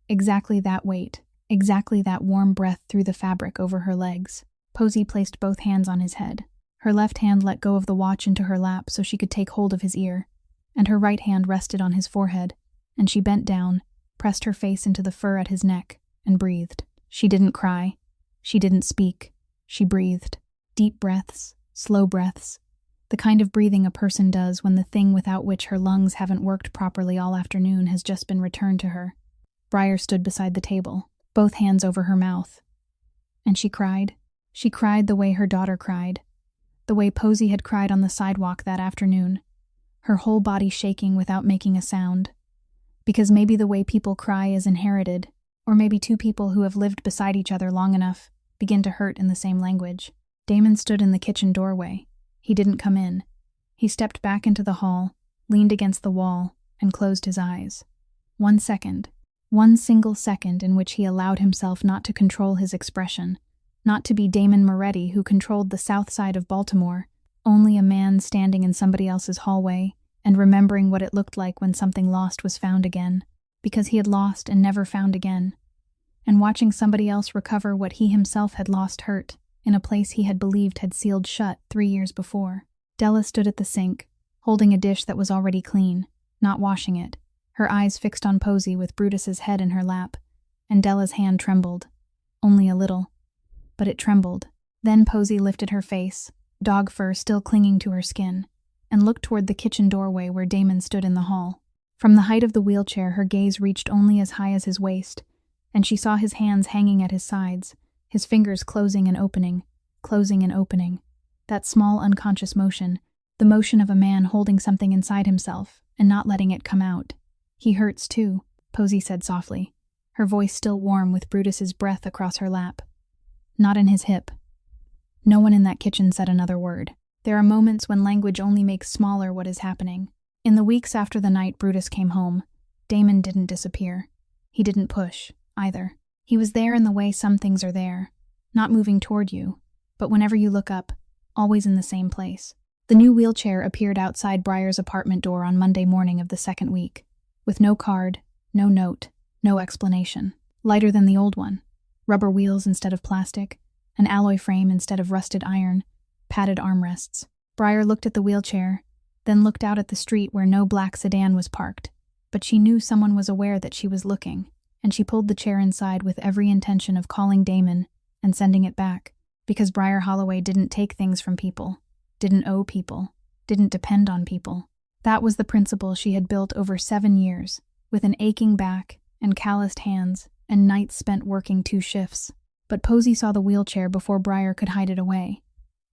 Exactly that weight. Exactly that warm breath through the fabric over her legs. Posey placed both hands on his head. Her left hand let go of the watch into her lap so she could take hold of his ear, and her right hand rested on his forehead, and she bent down, pressed her face into the fur at his neck, and breathed. She didn't cry. She didn't speak. She breathed. Deep breaths, slow breaths. The kind of breathing a person does when the thing without which her lungs haven't worked properly all afternoon has just been returned to her. Briar stood beside the table, both hands over her mouth. And she cried. She cried the way her daughter cried. The way Posey had cried on the sidewalk that afternoon. Her whole body shaking without making a sound. Because maybe the way people cry is inherited, or maybe two people who have lived beside each other long enough begin to hurt in the same language. Damon stood in the kitchen doorway. He didn't come in. He stepped back into the hall, leaned against the wall, and closed his eyes. 1 second. 1 single second in which he allowed himself not to control his expression, not to be Damon Moretti who controlled the south side of Baltimore, only a man standing in somebody else's hallway and remembering what it looked like when something lost was found again, because he had lost and never found again, and watching somebody else recover what he himself had lost hurt, in a place he had believed had sealed shut 3 years before. Della stood at the sink, holding a dish that was already clean, not washing it, her eyes fixed on Posey with Brutus's head in her lap, and Della's hand trembled. Only a little. But it trembled. Then Posey lifted her face, dog fur still clinging to her skin, and looked toward the kitchen doorway where Damon stood in the hall. From the height of the wheelchair, her gaze reached only as high as his waist, and she saw his hands hanging at his sides, his fingers closing and opening, closing and opening. That small unconscious motion, the motion of a man holding something inside himself and not letting it come out. He hurts too, Posey said softly, her voice still warm with Brutus's breath across her lap. Not in his hip. No one in that kitchen said another word. There are moments when language only makes smaller what is happening. In the weeks after the night Brutus came home, Damon didn't disappear. He didn't push, either. He was there in the way some things are there, not moving toward you, but whenever you look up, always in the same place. The new wheelchair appeared outside Briar's apartment door on Monday morning of the second week, with no card, no note, no explanation. Lighter than the old one. Rubber wheels instead of plastic, an alloy frame instead of rusted iron, padded armrests. Briar looked at the wheelchair, then looked out at the street where no black sedan was parked, but she knew someone was aware that she was looking, and she pulled the chair inside with every intention of calling Damon and sending it back, because Briar Holloway didn't take things from people, didn't owe people, didn't depend on people. That was the principle she had built over 7 years, with an aching back and calloused hands and nights spent working 2 shifts. But Posey saw the wheelchair before Briar could hide it away,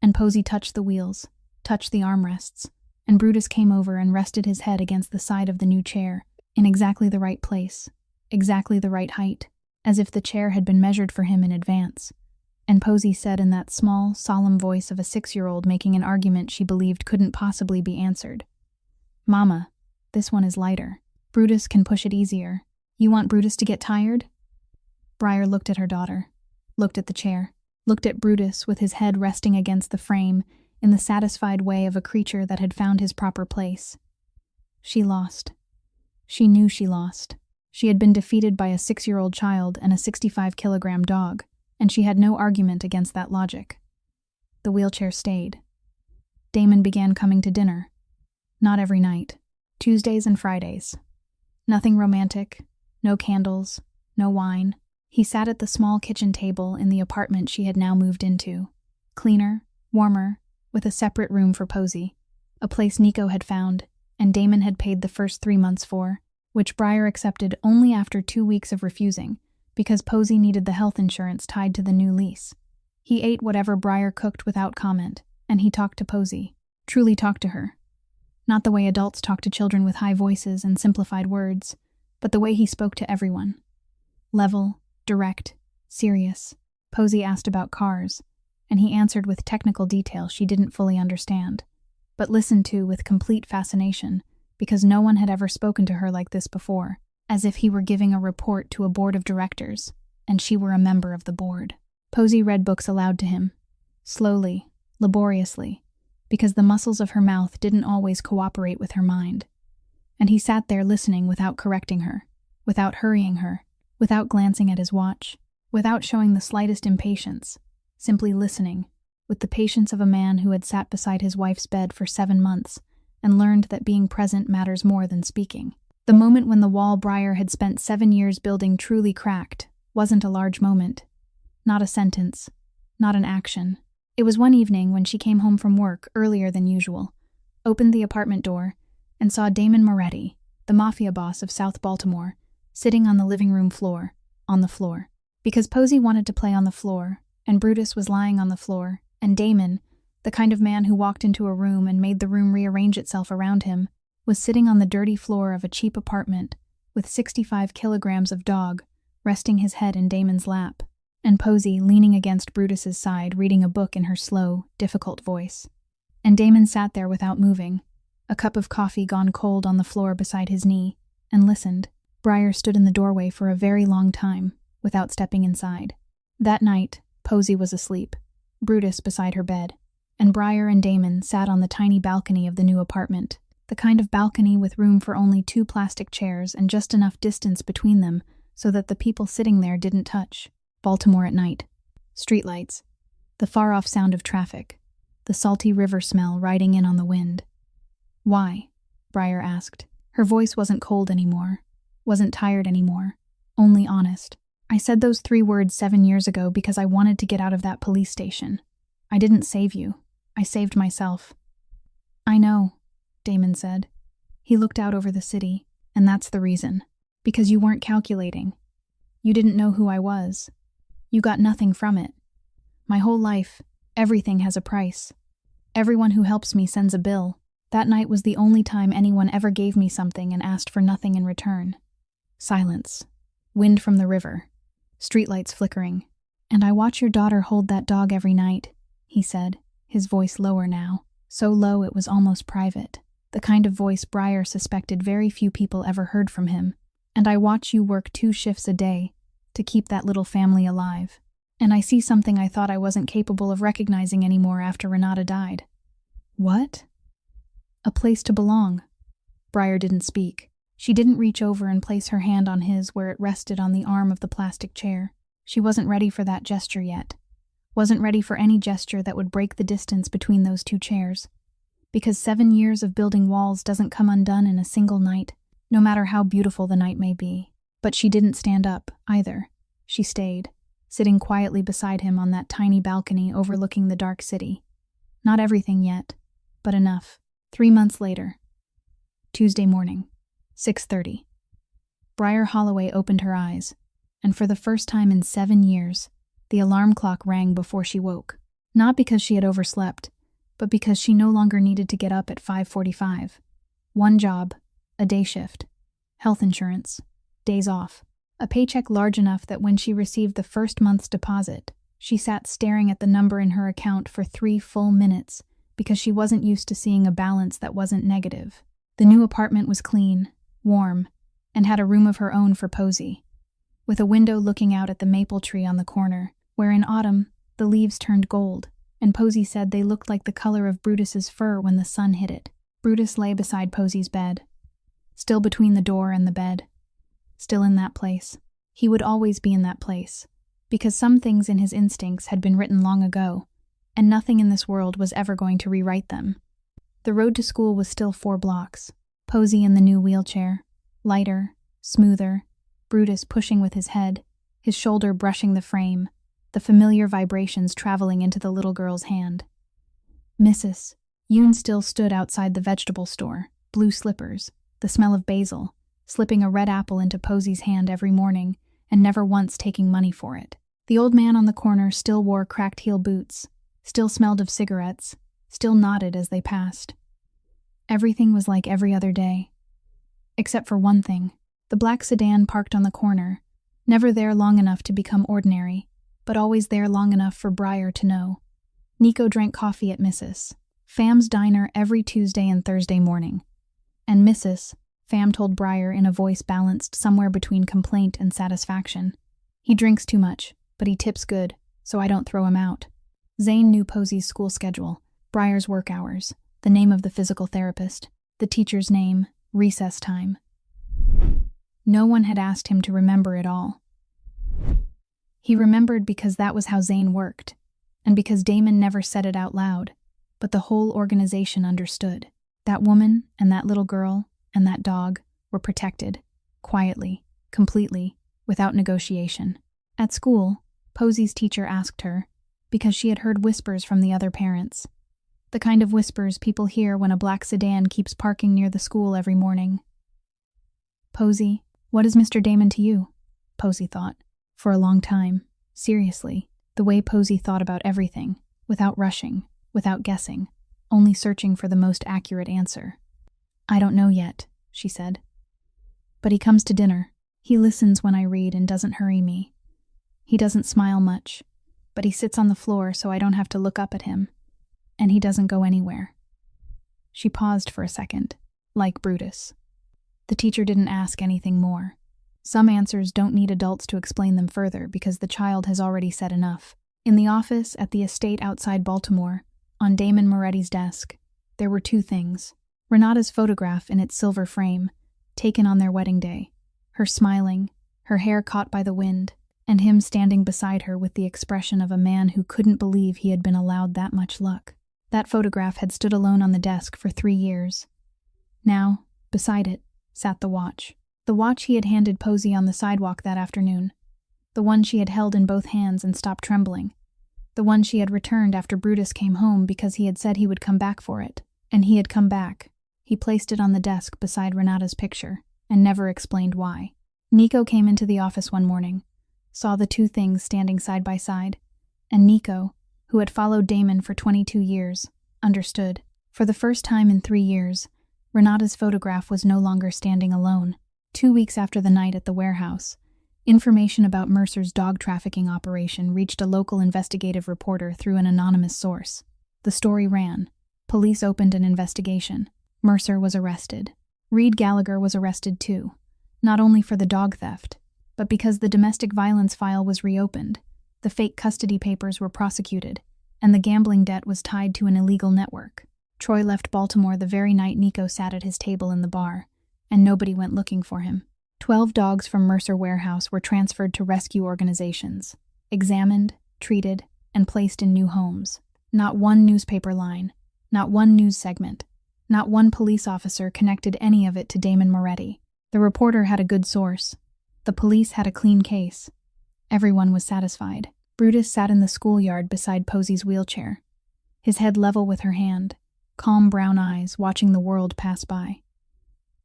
and Posey touched the wheels, touched the armrests, and Brutus came over and rested his head against the side of the new chair, in exactly the right place, exactly the right height. as if the chair had been measured for him in advance. And Posey said in that small, solemn voice of a 6-year-old making an argument she believed couldn't possibly be answered, "Mama, this one is lighter. Brutus can push it easier. You want Brutus to get tired?" Briar looked at her daughter, looked at the chair, looked at Brutus with his head resting against the frame in the satisfied way of a creature that had found his proper place. She lost. She knew she lost. She had been defeated by a 6-year-old child and a 65-kilogram dog, and she had no argument against that logic. The wheelchair stayed. Damon began coming to dinner. Not every night. Tuesdays and Fridays. Nothing romantic, no candles, no wine. He sat at the small kitchen table in the apartment she had now moved into. Cleaner, warmer, with a separate room for Posey, a place Nico had found, and Damon had paid the first 3 months for, which Briar accepted only after 2 weeks of refusing, because Posey needed the health insurance tied to the new lease. He ate whatever Briar cooked without comment, and he talked to Posey, truly talked to her. Not the way adults talk to children with high voices and simplified words, but the way he spoke to everyone. Level, direct, serious. Posey asked about cars, and he answered with technical detail she didn't fully understand, but listened to with complete fascination, because no one had ever spoken to her like this before, as if he were giving a report to a board of directors, and she were a member of the board. Posey read books aloud to him, slowly, laboriously, because the muscles of her mouth didn't always cooperate with her mind. And he sat there listening without correcting her, without hurrying her, without glancing at his watch, without showing the slightest impatience, simply listening, with the patience of a man who had sat beside his wife's bed for 7 months and learned that being present matters more than speaking. The moment when the wall Briar had spent 7 years building truly cracked wasn't a large moment. Not a sentence, not an action. It was one evening when she came home from work earlier than usual, opened the apartment door, and saw Damon Moretti, the Mafia boss of South Baltimore, sitting on the living room floor, on the floor. Because Posey wanted to play on the floor, and Brutus was lying on the floor, and Damon, the kind of man who walked into a room and made the room rearrange itself around him, was sitting on the dirty floor of a cheap apartment with 65 kilograms of dog resting his head in Damon's lap, and Posey leaning against Brutus's side reading a book in her slow, difficult voice. And Damon sat there without moving, a cup of coffee gone cold on the floor beside his knee, and listened. Briar stood in the doorway for a very long time, without stepping inside. That night, Posey was asleep, Brutus beside her bed, and Briar and Damon sat on the tiny balcony of the new apartment, the kind of balcony with room for only 2 plastic chairs and just enough distance between them so that the people sitting there didn't touch. Baltimore at night. Streetlights. The far-off sound of traffic. The salty river smell riding in on the wind. "Why?" Briar asked. Her voice wasn't cold anymore, wasn't tired anymore, only honest. "I said those 3 words 7 years ago because I wanted to get out of that police station. I didn't save you. I saved myself." "I know," Damon said. He looked out over the city, and that's the reason. Because you weren't calculating. You didn't know who I was. You got nothing from it. My whole life, everything has a price. Everyone who helps me sends a bill. That night was the only time anyone ever gave me something and asked for nothing in return." Silence. Wind from the river. Streetlights flickering. "And I watch your daughter hold that dog every night," he said, his voice lower now, so low it was almost private, the kind of voice Briar suspected very few people ever heard from him. "And I watch you work 2 shifts a day to keep that little family alive. And I see something I thought I wasn't capable of recognizing anymore after Renata died." "What?" "A place to belong." Briar didn't speak. She didn't reach over and place her hand on his where it rested on the arm of the plastic chair. She wasn't ready for that gesture yet. Wasn't ready for any gesture that would break the distance between those 2 chairs. Because 7 years of building walls doesn't come undone in a single night, no matter how beautiful the night may be. But she didn't stand up, either. She stayed, sitting quietly beside him on that tiny balcony overlooking the dark city. Not everything yet, but enough. 3 months later. Tuesday morning, 6:30. Briar Holloway opened her eyes, and for the first time in 7 years, the alarm clock rang before she woke. Not because she had overslept, but because she no longer needed to get up at 5:45. One job, a day shift, health insurance, days off. A paycheck large enough that when she received the first month's deposit, she sat staring at the number in her account for 3 full minutes because she wasn't used to seeing a balance that wasn't negative. The new apartment was clean, warm, and had a room of her own for Posy, with a window looking out at the maple tree on the corner, where in autumn the leaves turned gold, and Posy said they looked like the color of Brutus's fur when the sun hit it. Brutus lay beside Posy's bed, still between the door and the bed, still in that place. He would always be in that place, because some things in his instincts had been written long ago, and nothing in this world was ever going to rewrite them. The road to school was still 4 blocks. Posy in the new wheelchair, lighter, smoother, Brutus pushing with his head, his shoulder brushing the frame, the familiar vibrations traveling into the little girl's hand. Mrs. Yoon still stood outside the vegetable store, blue slippers, the smell of basil, slipping a red apple into Posy's hand every morning and never once taking money for it. The old man on the corner still wore cracked heel boots, still smelled of cigarettes, still nodded as they passed. Everything was like every other day. Except for one thing. The black sedan parked on the corner, never there long enough to become ordinary, but always there long enough for Briar to know. Nico drank coffee at Mrs. Pham's diner every Tuesday and Thursday morning. And Mrs. Pham told Briar in a voice balanced somewhere between complaint and satisfaction. He drinks too much, but he tips good, so I don't throw him out. Zane knew Posy's school schedule, Briar's work hours, the name of the physical therapist, the teacher's name, recess time. No one had asked him to remember it all. He remembered because that was how Zane worked, and because Damon never said it out loud, but the whole organization understood. That woman and that little girl and that dog were protected, quietly, completely, without negotiation. At school, Posy's teacher asked her, because she had heard whispers from the other parents. The kind of whispers people hear when a black sedan keeps parking near the school every morning. Posy, what is Mr. Damon to you? Posy thought. For a long time, seriously, the way Posy thought about everything, without rushing, without guessing, only searching for the most accurate answer. I don't know yet, she said. But he comes to dinner. He listens when I read and doesn't hurry me. He doesn't smile much, but he sits on the floor so I don't have to look up at him. And he doesn't go anywhere. She paused for a second, like Brutus. The teacher didn't ask anything more. Some answers don't need adults to explain them further because the child has already said enough. In the office at the estate outside Baltimore, on Damon Moretti's desk, there were 2 things. Renata's photograph in its silver frame, taken on their wedding day, her smiling, her hair caught by the wind, and him standing beside her with the expression of a man who couldn't believe he had been allowed that much luck. That photograph had stood alone on the desk for 3 years. Now, beside it, sat the watch. The watch he had handed Posy on the sidewalk that afternoon. The one she had held in both hands and stopped trembling. The one she had returned after Brutus came home because he had said he would come back for it. And he had come back. He placed it on the desk beside Renata's picture, and never explained why. Nico came into the office one morning, saw the 2 things standing side by side, and Nico, who had followed Damon for 22 years, understood. For the first time in 3 years, Renata's photograph was no longer standing alone. 2 weeks after the night at the warehouse, information about Mercer's dog trafficking operation reached a local investigative reporter through an anonymous source. The story ran. Police opened an investigation. Mercer was arrested. Reed Gallagher was arrested too, not only for the dog theft, but because the domestic violence file was reopened, the fake custody papers were prosecuted, and the gambling debt was tied to an illegal network. Troy left Baltimore the very night Nico sat at his table in the bar, and nobody went looking for him. 12 dogs from Mercer Warehouse were transferred to rescue organizations, examined, treated, and placed in new homes. Not one newspaper line, not one news segment, not one police officer connected any of it to Damon Moretti. The reporter had a good source. The police had a clean case. Everyone was satisfied. Brutus sat in the schoolyard beside Posy's wheelchair, his head level with her hand, calm brown eyes watching the world pass by.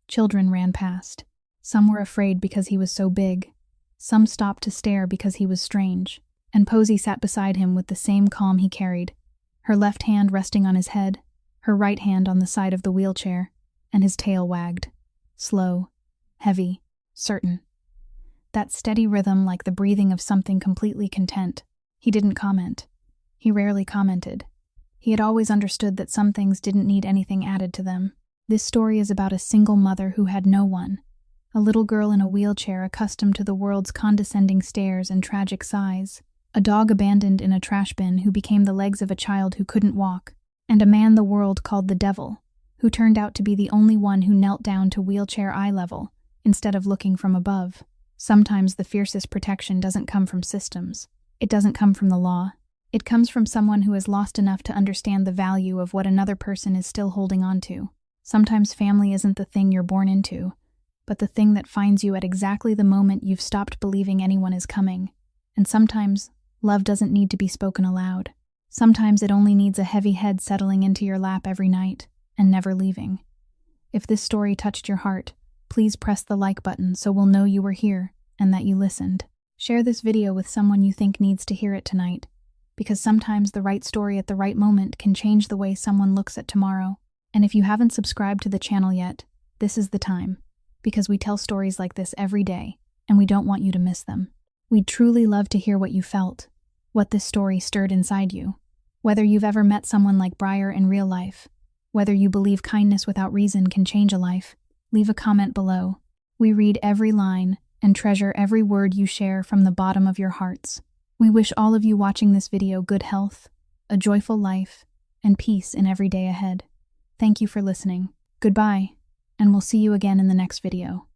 Children ran past. Some were afraid because he was so big. Some stopped to stare because he was strange. And Posy sat beside him with the same calm he carried, her left hand resting on his head, her right hand on the side of the wheelchair, and his tail wagged. Slow, heavy, certain. that steady rhythm like the breathing of something completely content. He didn't comment. He rarely commented. He had always understood that some things didn't need anything added to them. This story is about a single mother who had no one. A little girl in a wheelchair accustomed to the world's condescending stares and tragic sighs. A dog abandoned in a trash bin who became the legs of a child who couldn't walk. And a man the world called the devil, who turned out to be the only one who knelt down to wheelchair eye level, instead of looking from above. Sometimes the fiercest protection doesn't come from systems. It doesn't come from the law. It comes from someone who is lost enough to understand the value of what another person is still holding on to. Sometimes family isn't the thing you're born into, but the thing that finds you at exactly the moment you've stopped believing anyone is coming. And sometimes, love doesn't need to be spoken aloud. Sometimes it only needs a heavy head settling into your lap every night, and never leaving. If this story touched your heart, please press the like button so we'll know you were here and that you listened. Share this video with someone you think needs to hear it tonight, because sometimes the right story at the right moment can change the way someone looks at tomorrow. And if you haven't subscribed to the channel yet, this is the time, because we tell stories like this every day, and we don't want you to miss them. We'd truly love to hear what you felt, what this story stirred inside you, whether you've ever met someone like Briar in real life, whether you believe kindness without reason can change a life. Leave a comment below. We read every line and treasure every word you share from the bottom of your hearts. We wish all of you watching this video good health, a joyful life, and peace in every day ahead. Thank you for listening. Goodbye, and we'll see you again in the next video.